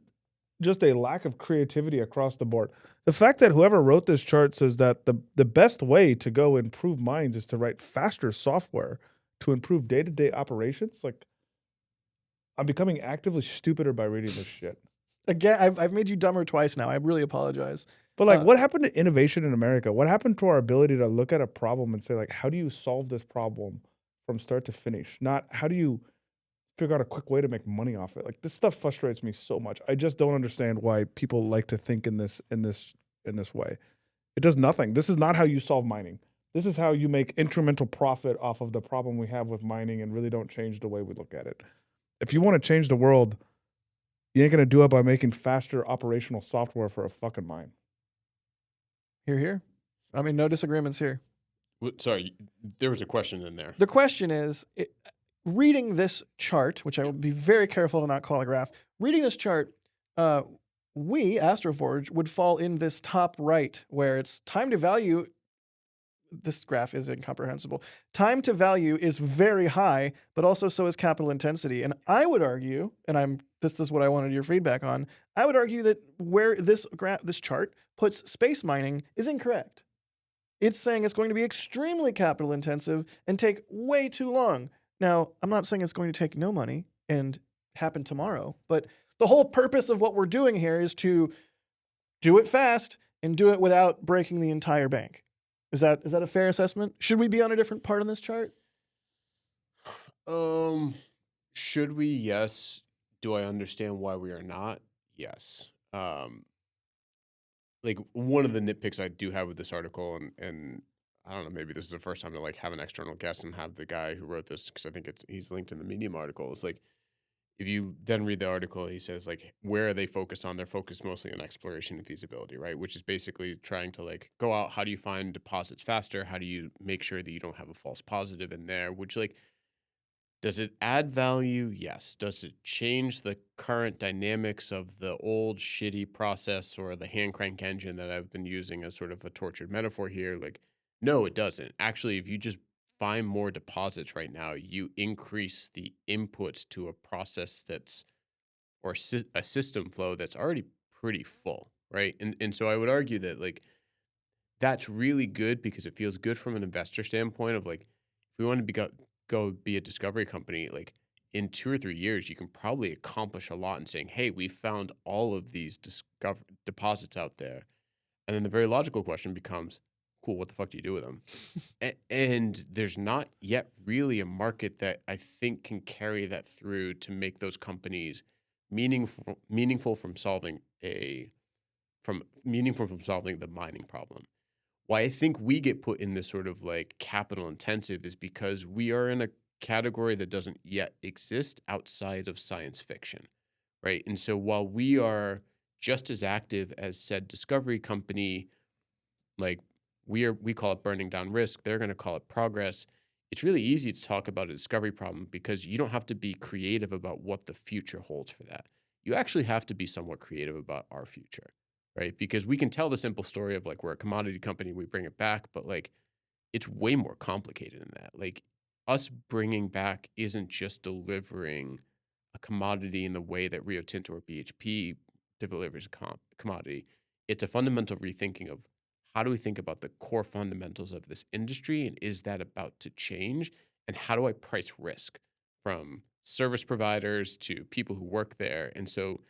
just a lack of creativity across the board. The fact that whoever wrote this chart says that the best way to go improve mines is to write faster software to improve day-to-day operations, like, I'm becoming actively stupider by reading this shit. Again, I've made you dumber twice now. I really apologize. But like, what happened to innovation in America? What happened to our ability to look at a problem and say, like, how do you solve this problem from start to finish? Not how do you figure out a quick way to make money off it? Like, this stuff frustrates me so much. I just don't understand why people like to think in this way. It does nothing. This is not how you solve mining. This is how you make incremental profit off of the problem we have with mining and really don't change the way we look at it. If you want to change the world, you ain't going to do it by making faster operational software for a fucking mine. Here. I mean, no disagreements here. Sorry, there was a question in there. The question is, reading this chart, which I will be very careful to not call a graph, reading this chart, we, AstroForge, would fall in this top right where it's time to value. This graph is incomprehensible. Time to value is very high, but also so is capital intensity. And I would argue, and this is what I wanted your feedback on, I would argue that where this chart puts space mining is incorrect. It's saying it's going to be extremely capital intensive and take way too long. Now, I'm not saying it's going to take no money and happen tomorrow, but the whole purpose of what we're doing here is to do it fast and do it without breaking the entire bank. Is that a fair assessment? Should we be on a different part on this chart? Should we? Yes. Do I understand why we are not? Yes. Like one of the nitpicks I do have with this article, and I don't know, maybe this is the first time to like have an external guest and have the guy who wrote this, because I think he's linked in the Medium article. It's like, if you then read the article, he says like, where are they focused on? They're focused mostly on exploration and feasibility, right? Which is basically trying to like go out. How do you find deposits faster? How do you make sure that you don't have a false positive in there? Which like, does it add value? Yes. Does it change the current dynamics of the old shitty process or the hand crank engine that I've been using as sort of a tortured metaphor here? Like, no, it doesn't. Actually, if you just find more deposits right now, you increase the inputs to a process or a system flow that's already pretty full, right? And so I would argue that like that's really good because it feels good from an investor standpoint of like, if we want to go be a discovery company, like in 2 or 3 years, you can probably accomplish a lot in saying, hey, we found all of these deposits out there. And then the very logical question becomes, cool, what the fuck do you do with them? And there's not yet really a market that I think can carry that through to make those companies meaningful from solving the mining problem. Why I think we get put in this sort of like capital intensive is because we are in a category that doesn't yet exist outside of science fiction, right? And so while we are just as active as said discovery company, like we call it burning down risk, they're going to call it progress. It's really easy to talk about a discovery problem because you don't have to be creative about what the future holds for that. You actually have to be somewhat creative about our future, right? Because we can tell the simple story of like, we're a commodity company, we bring it back, but like, it's way more complicated than that. Like, us bringing back isn't just delivering a commodity in the way that Rio Tinto or BHP delivers a commodity. It's a fundamental rethinking of, how do we think about the core fundamentals of this industry, and is that about to change? And how do I price risk from service providers to people who work there? And so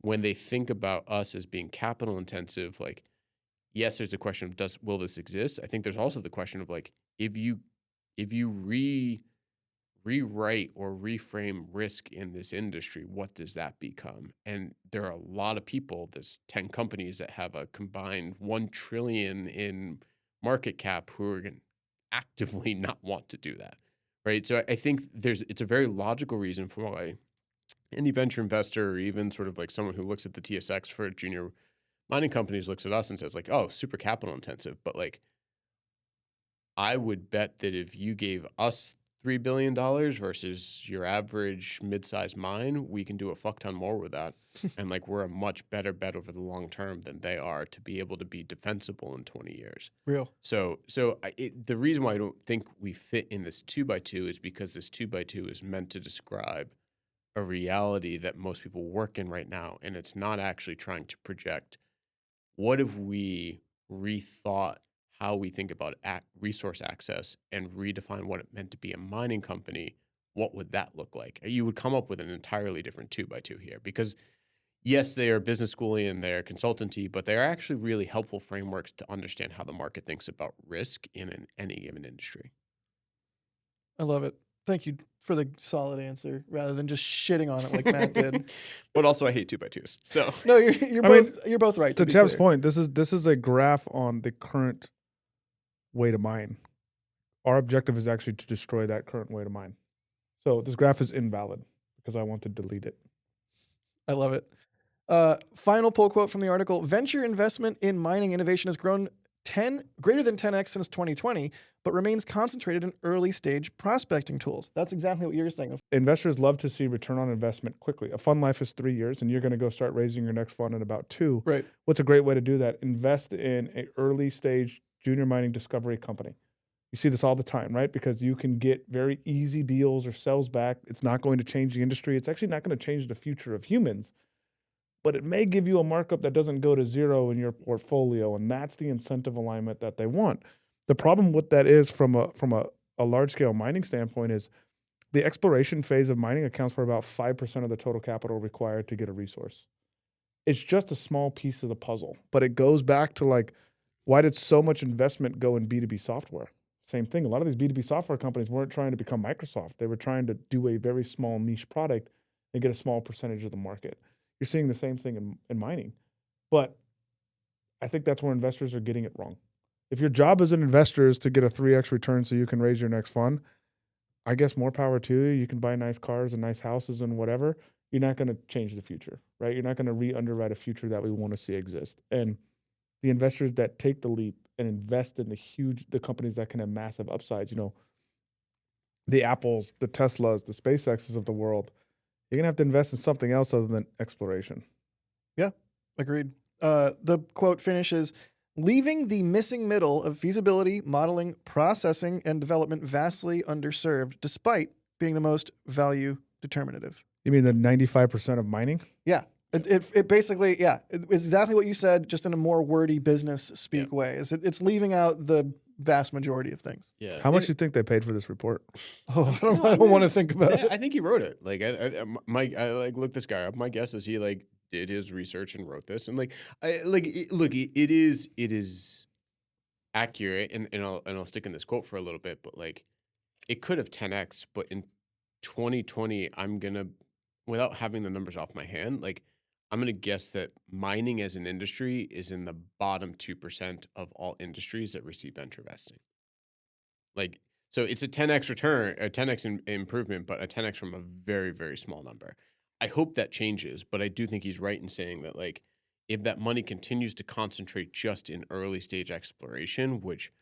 when they think about us as being capital intensive, like, yes, there's a question of will this exist? I think there's also the question of like, if you rewrite or reframe risk in this industry, what does that become? And there are a lot of people, there's 10 companies that have a combined 1 trillion in market cap who are going to actively not want to do that, right? So I think it's a very logical reason for why any venture investor, or even sort of like someone who looks at the TSX for junior mining companies, looks at us and says like, oh, super capital intensive. But like, I would bet that if you gave us $3 billion versus your average mid-sized mine, we can do a fuck ton more with that. And like, we're a much better bet over the long term than they are to be able to be defensible in 20 years. Real. So the reason why I don't think we fit in this 2x2 is because this 2x2 is meant to describe a reality that most people work in right now. And it's not actually trying to project, what if we rethought how we think about resource access and redefine what it meant to be a mining company? What would that look like? You would come up with an entirely different 2x2 here, because yes, they are business schooly and they're consultancy, but they're actually really helpful frameworks to understand how the market thinks about risk in any given industry. I love it. Thank you for the solid answer rather than just shitting on it like Matt did. But also, I hate 2x2s. So no, you're both right. To Chap's point, this is a graph on the current way to mine. Our objective is actually to destroy that current way to mine. So this graph is invalid because I want to delete it. I love it. Final pull quote from the article: venture investment in mining innovation has grown greater than 10x since 2020, but remains concentrated in early stage prospecting tools. That's exactly what you're saying. Investors love to see return on investment quickly. A fund life is 3 years, and you're going to go start raising your next fund in about 2. Right. What's a great way to do that? Invest in an early stage junior mining discovery company. You see this all the time, right? Because you can get very easy deals or sells back. It's not going to change the industry. It's actually not going to change the future of humans, but it may give you a markup that doesn't go to zero in your portfolio, and that's the incentive alignment that they want. The problem with that is from a large-scale mining standpoint is the exploration phase of mining accounts for about 5% of the total capital required to get a resource. It's just a small piece of the puzzle, but it goes back to like, why did so much investment go in B2B software? Same thing. A lot of these B2B software companies weren't trying to become Microsoft. They were trying to do a very small niche product and get a small percentage of the market. You're seeing the same thing in mining. But I think that's where investors are getting it wrong. If your job as an investor is to get a 3x return so you can raise your next fund, I guess more power to you. You can buy nice cars and nice houses and whatever. You're not going to change the future, right? You're not going to re-underwrite a future that we want to see exist. And the investors that take the leap and invest in the companies that can have massive upsides, the Apples, the Teslas, the SpaceXs of the world, you're going to have to invest in something else other than exploration. Yeah, agreed. The quote finishes, leaving the missing middle of feasibility, modeling, processing, and development vastly underserved, despite being the most value determinative. You mean the 95% of mining? Yeah. It basically, it's exactly what you said, just in a more wordy business speak way. It's leaving out the vast majority of things. Yeah. How much do you think they paid for this report? Oh, I don't want to think about it. I think he wrote it. Like I looked this guy up. My guess is he did his research and wrote this. And it is accurate. And I'll stick in this quote for a little bit. But it could have 10x. But in 2020, without having the numbers off my hand, I'm going to guess that mining as an industry is in the bottom 2% of all industries that receive venture investing. So it's a 10x return, a 10x improvement, but a 10x from a very, very small number. I hope that changes, but I do think he's right in saying that if that money continues to concentrate just in early stage exploration, which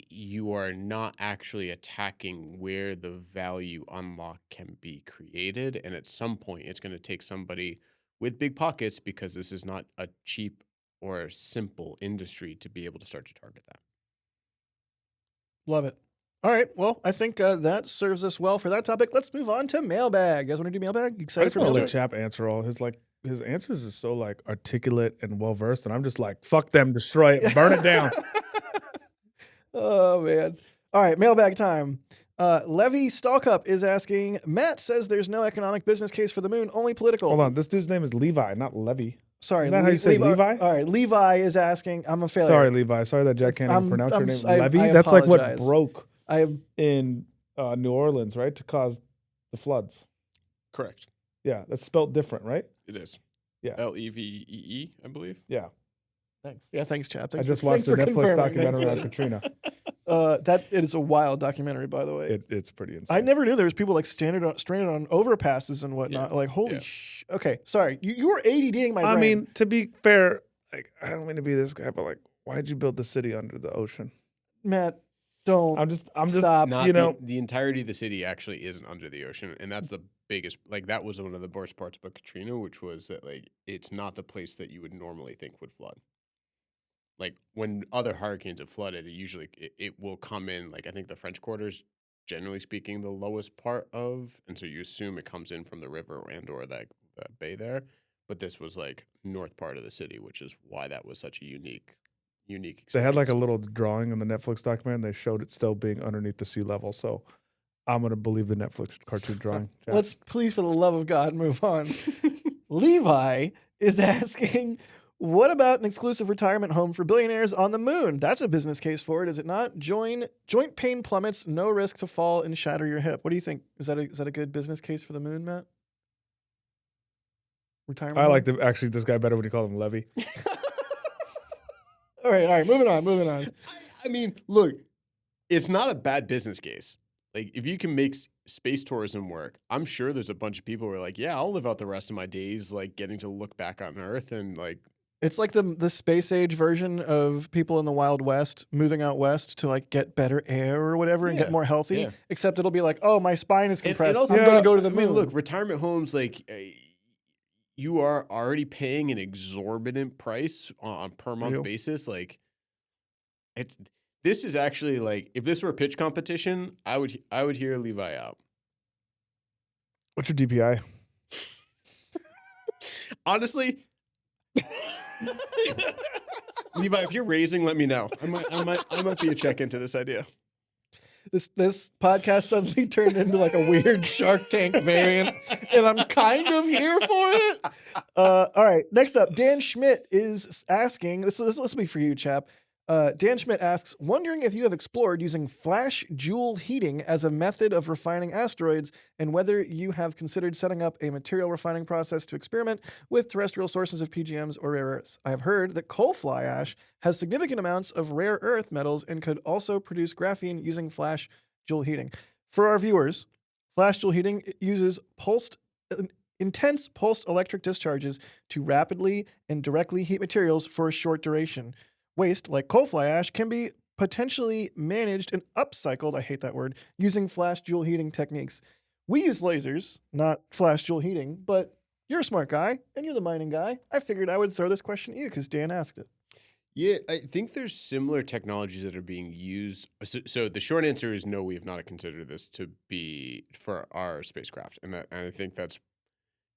you are not actually attacking where the value unlock can be created. And at some point, it's going to take somebody with big pockets, because this is not a cheap or simple industry, to be able to start to target that. Love it. All right. Well, I think that serves us well for that topic. Let's move on to Mailbag. You guys want to do Mailbag? You excited I just for want to Mailbag? let Chap answer all his answers are so articulate and well versed, and I'm just fuck them, destroy it, burn it down. Oh, man. All right, mailbag time. Levy Stalkup is asking, Matt says there's no economic business case for the moon, only political. Hold on, this dude's name is Levi, not Levy. Sorry. Isn't that how you say Levi? All right, Levi is asking, I'm a failure. Sorry, Levi. Sorry that Jack can't even pronounce your name. Levy? I That's what apologize. broke in New Orleans, right? To cause the floods. Correct. Yeah, that's spelled different, right? It is. Yeah. Levee, I believe. Yeah. Thanks. Yeah, thanks, Chap. I just watched the Netflix documentary on Katrina. That is a wild documentary, by the way. It's pretty insane. I never knew there was people stranded on overpasses and whatnot. Yeah. Holy Okay, sorry. You were ADDing my brain. I mean, to be fair, I don't mean to be this guy, but why'd you build the city under the ocean? Matt, don't. I'm just stop. The entirety of the city actually isn't under the ocean, and that's the biggest. That was one of the worst parts about Katrina, which was that it's not the place that you would normally think would flood. When other hurricanes have flooded, it will come in. I think the French Quarter is, generally speaking, the lowest part of, and so you assume it comes in from the river or the bay there. But this was north part of the city, which is why that was such a unique experience. They had a little drawing in the Netflix documentary, and they showed it still being underneath the sea level. So I'm gonna believe the Netflix cartoon drawing. Let's please, for the love of God, move on. Levi is asking, what about an exclusive retirement home for billionaires on the moon? That's a business case for it, is it not? Joint pain plummets, no risk to fall and shatter your hip. What do you think? Is that a good business case for the moon, Matt? Retirement I home? like this guy better when you call him Levy. All right, moving on. I mean, look, it's not a bad business case. If you can make space tourism work, I'm sure there's a bunch of people who are yeah, I'll live out the rest of my days, getting to look back on Earth and It's like the space age version of people in the Wild West moving out west to like get better air or whatever and get Yeah, more healthy. yeah. Except it'll be like, oh, my spine is compressed. And also, I'm going to go to the I moon. mean, look, retirement homes, like, you are already paying an exorbitant price on per month Real. basis. Like, this is actually like, if this were a pitch competition, I would hear Levi out. What's your DPI? Honestly, Levi, if you're raising, let me know. I might be a check into this idea. This podcast suddenly turned into like a weird Shark Tank variant, and I'm kind of here for it. All right, next up, Dan Schmidt is asking. This will be for you, chap. Dan Schmidt asks, wondering if you have explored using flash Joule heating as a method of refining asteroids, and whether you have considered setting up a material refining process to experiment with terrestrial sources of PGMs or rare earths. I have heard that coal fly ash has significant amounts of rare earth metals and could also produce graphene using flash Joule heating. For our viewers, flash Joule heating uses intense pulsed electric discharges to rapidly and directly heat materials for a short duration. Waste, like coal fly ash, can be potentially managed and upcycled, I hate that word, using flash Joule heating techniques. We use lasers, not flash Joule heating, but you're a smart guy, and you're the mining guy. I figured I would throw this question at you because Dan asked it. Yeah, I think there's similar technologies that are being used. So the short answer is no, we have not considered this to be for our spacecraft. And I think that's,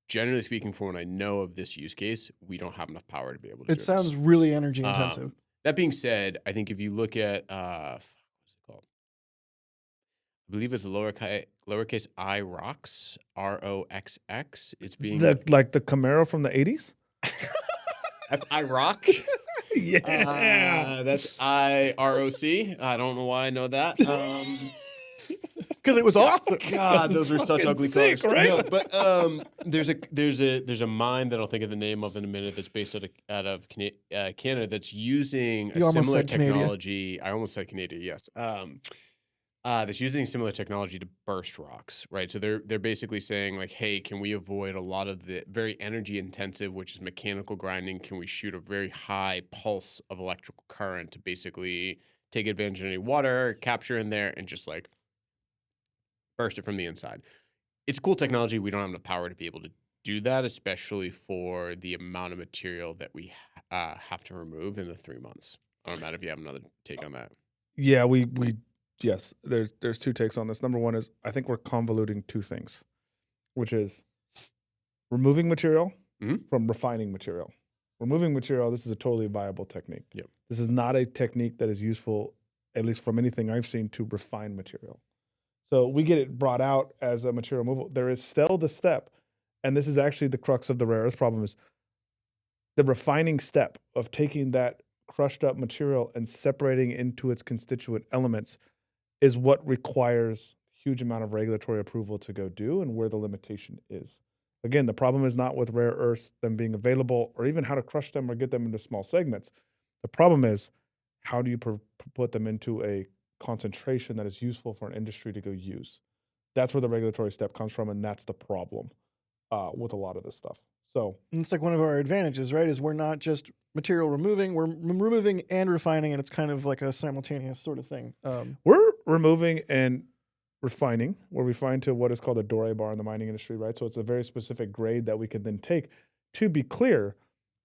generally speaking, from what I know of this use case, we don't have enough power to be able to do It this. sounds really energy intensive. That being said, I think if you look at, what's it called? I believe it's lowercase I rocks, ROXX. It's being Like the Camaro from the 80s? That's I rock. Yeah. That's IROC. I don't know why I know that. Because it was awesome. God, those are such ugly sick, colors. right? No, but there's a mine that I'll think of the name of in a minute that's based out of Canada that's using You a almost similar said Canada. technology. I almost said Canada, yes. That's using similar technology to burst rocks, right? So they're basically saying like, hey, can we avoid a lot of the very energy intensive, which is mechanical grinding? Can we shoot a very high pulse of electrical current to basically take advantage of any water, capture in there, and just like burst it from the inside? It's cool technology. We don't have enough power to be able to do that, especially for the amount of material that we have to remove in the 3 months. I don't know, Matt, if you have another take on that. Yeah, yes, there's two takes on this. Number one is I think we're convoluting two things, which is removing material from refining material. Removing material, this is a totally viable technique. Yep. This is not a technique that is useful, at least from anything I've seen, to refine material. So we get it brought out as a material removal. There is still the step, and this is actually the crux of the rare earth problem, is the refining step of taking that crushed up material and separating into its constituent elements is what requires huge amount of regulatory approval to go do, and where the limitation is. Again, the problem is not with rare earths, them being available, or even how to crush them or get them into small segments. The problem is, how do you put them into a concentration that is useful for an industry to go use? That's where the regulatory step comes from, and that's the problem with a lot of this stuff. So And it's like one of our advantages, right? Is we're not just material removing, we're removing and refining, and it's kind of like a simultaneous sort of thing. we're removing and refining. We're refined to what is called a Dore bar in the mining industry, right? So it's a very specific grade that we can then take. To be clear,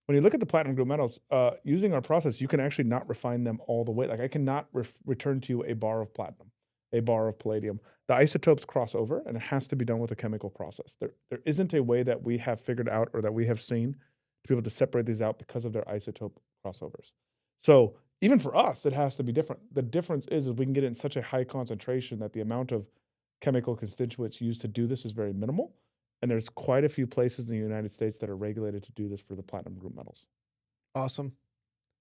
when you look at the platinum group metals, using our process, you can actually not refine them all the way. Like I cannot return to you a bar of platinum, a bar of palladium. The isotopes cross over, and it has to be done with a chemical process. There isn't a way that we have figured out or that we have seen to be able to separate these out because of their isotope crossovers. So even for us, it has to be different. The difference is we can get it in such a high concentration that the amount of chemical constituents used to do this is very minimal. And there's quite a few places in the United States that are regulated to do this for the platinum group metals. Awesome.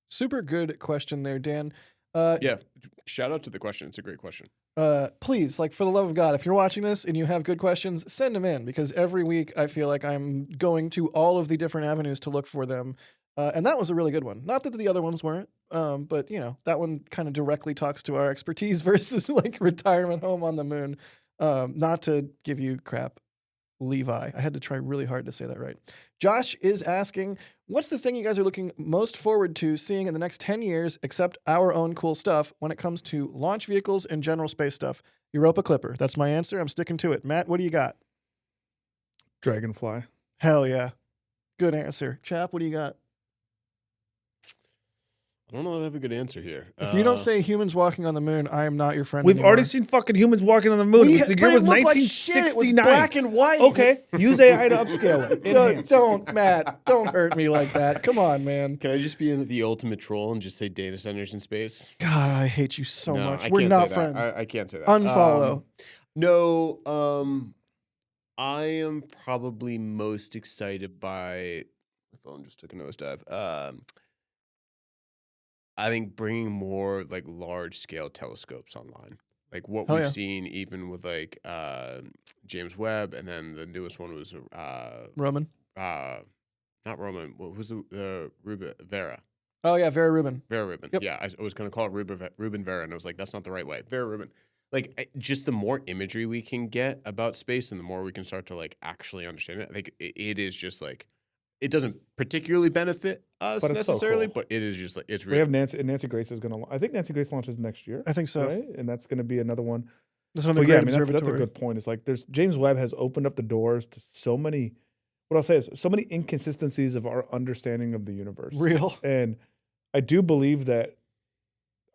Super good question there, Dan. Yeah, shout out to the question. It's a great question. Please, like for the love of God, if you're watching this and you have good questions, send them in, because every week I feel like I'm going to all of the different avenues to look for them. And that was a really good one. Not that the other ones weren't, but you know, that one kind of directly talks to our expertise versus like retirement home on the moon. Not to give you crap Levi. I had to try really hard to say that right. Josh is asking, what's the thing you guys are looking most forward to seeing in the next 10 years, except our own cool stuff, when it comes to launch vehicles and general space stuff? Europa Clipper. That's my answer. I'm sticking to it. Matt, what do you got? Dragonfly. Hell yeah. Good answer. Chap, what do you got? I don't know if I have a good answer here. If you don't say humans walking on the moon, I am not your friend We've anymore. already seen fucking humans walking on the moon. The year was Like shit. It was 1969. black and white. Okay, use AI to upscale it. Don't, Matt. Don't hurt me like that. Come on, man. Can I just be the ultimate troll and just say data centers in space? God, I hate you so No, much. I We're can't not say friends. that. I can't say that. Unfollow. No, I am probably most excited by. My phone just took a nosedive. I think bringing more like large scale telescopes online, like what Hell we've yeah. seen, even with like James Webb, and then the newest one was Roman. not Roman. What was the Vera? Oh, yeah, Vera Rubin. Vera Rubin. Yep. Yeah, I was going to call it Rubin Vera, and I was like, that's not the right way. Vera Rubin. Like, just the more imagery we can get about space and the more we can start to, like, actually understand it, I think it is just, like, it doesn't particularly benefit us But it's so necessarily, cool. but it is just, like, it's We really. have Nancy Grace is going to. I think Nancy Grace launches next year. I think so. Right? And that's going to be another one. That's another But great yeah, I mean, that's a observatory. good point. It's like James Webb has opened up the doors to so many. What I'll say is so many inconsistencies of our understanding of the universe. Real. And I do believe that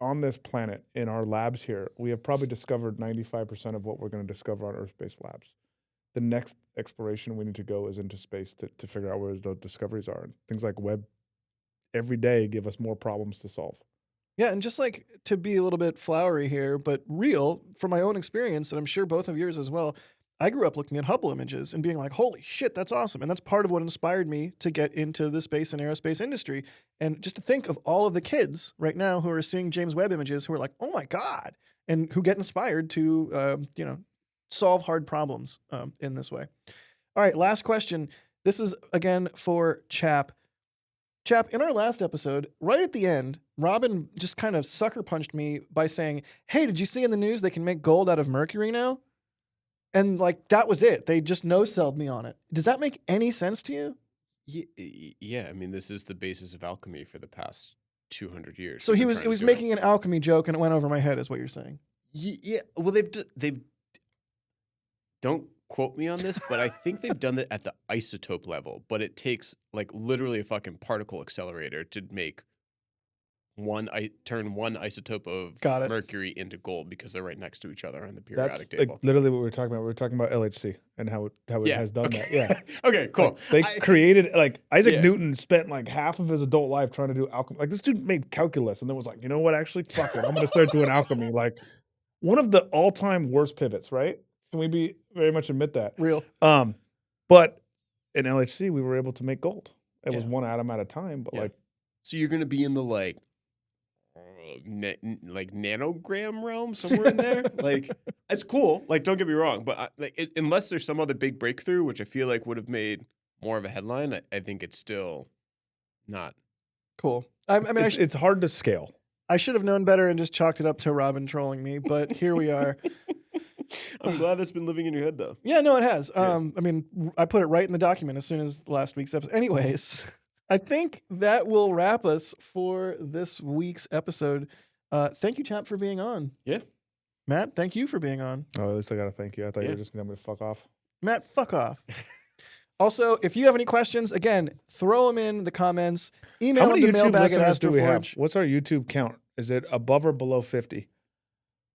on this planet, in our labs here, we have probably discovered 95% of what we're going to discover on Earth-based labs. The next exploration we need to go is into space to figure out where the discoveries are. And things like Webb every day give us more problems to solve. Yeah, and just like to be a little bit flowery here, but real, from my own experience, and I'm sure both of yours as well, I grew up looking at Hubble images and being like, holy shit, that's awesome. And that's part of what inspired me to get into the space and aerospace industry. And just to think of all of the kids right now who are seeing James Webb images who are like, oh my God, and who get inspired to, solve hard problems in this way. All right, last question. This is, again, for Chap. Chap, in our last episode, right at the end, Robin just kind of sucker punched me by saying, hey, did you see in the news they can make gold out of mercury now? And like, that was it. They just no-selled me on it. Does that make any sense to you? Yeah, I mean, this is the basis of alchemy for the past 200 years. So We've he been was trying to was do it. making an alchemy joke and it went over my head is what you're saying. Yeah, well, they've don't quote me on this, but I think they've done it at the isotope level. But it takes like literally a fucking particle accelerator to make turn one isotope of Got it. mercury into gold because they're right next to each other on the That's periodic like table. literally what we were talking about. We were talking about LHC and how it Yeah, has done okay. that. Yeah. Okay, cool. Like, they created, like, Isaac Yeah. Newton spent like half of his adult life trying to do alchemy. Like, this dude made calculus and then was like, you know what, actually, fuck it. I'm going to start doing alchemy. Like, one of the all-time worst pivots, right? Can we be very much admit that? Real. But in LHC, we were able to make gold. It was Yeah. one atom at a time, but Yeah. like, So you're gonna be in the like nanogram realm somewhere in there. Like, it's cool. Like, don't get me wrong, but unless there's some other big breakthrough, which I feel like would have made more of a headline, I think it's still not. Cool. I mean, it's hard to scale. I should have known better and just chalked it up to Robin trolling me, but here we are. I'm glad that's been living in your head, though. Yeah, no, it has. Yeah. I mean, I put it right in the document as soon as last week's episode. Anyways, I think that will wrap us for this week's episode. Thank you, Chap, for being on. Yeah. Matt, thank you for being on. Oh, at least I got to thank you. I thought you Yeah. were just going to fuck off. Matt, fuck off. Also, if you have any questions, again, throw them in the comments. Email How many them to YouTube mailbag at listeners do we have? AstroForge. What's our YouTube count? Is it above or below 50?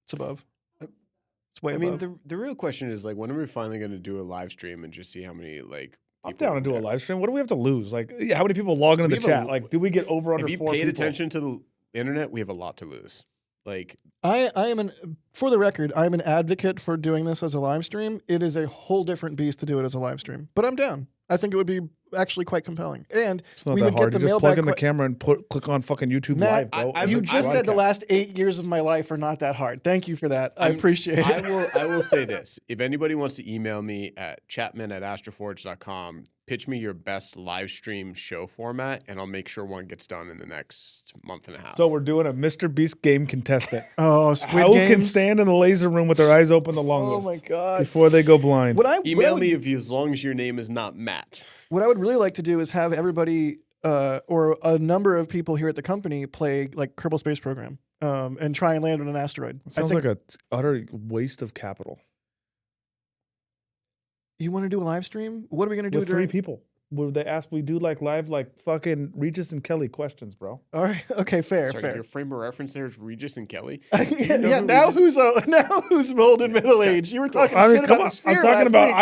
It's above. It's way I above. mean, the real question is, like, when are we finally going to do a live stream and just see how many, like, I'm people down to do a there? live stream. What do we have to lose? Like, how many people log into We the have a chat? l- Like, do we get over under If you 4 paid people? attention to the internet, we have a lot to lose. Like, I am for the record, I'm an advocate for doing this as a live stream. It is a whole different beast to do it as a live stream, but I'm down. I think it would be actually quite compelling. And It's not we that would hard. get You the just plug in mailbag the camera and click on fucking YouTube Matt, Live, bro. I- and you I'm- it's just said the broadcast. last 8 years of my life are not that hard. Thank you for that. I I'm- appreciate it. I will say this. If anybody wants to email me at chapman@astroforge.com, pitch me your best live stream show format, and I'll make sure one gets done in the next month and a half. So we're doing a Mr. Beast game contestant. Oh, Squid Who Games. can stand in the laser room with their eyes open the Oh longest my god. before they go blind? Email me as long as your name is not Matt. What I would really like to do is have everybody or a number of people here at the company play like Kerbal Space Program and try and land on an asteroid. It sounds like a utter waste of capital. You want to do a live stream? What are we going to do? With 3 people. Would they ask? We do like live, like fucking Regis and Kelly questions, bro. All right. Okay. Fair. Sorry, fair. your frame of reference there is Regis and Kelly. Yeah. Now who's old and middle aged? You were talking shit come about on. the sphere I'm talking last about week.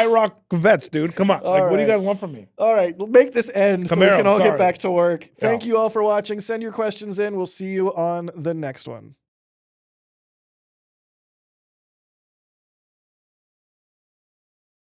IROC vets, dude. Come on. All Like, what do you right. guys want from me? All right, we'll make this end so we Camaro, can all get sorry. back to work. Thank Yeah. you all for watching. Send your questions in. We'll see you on the next one.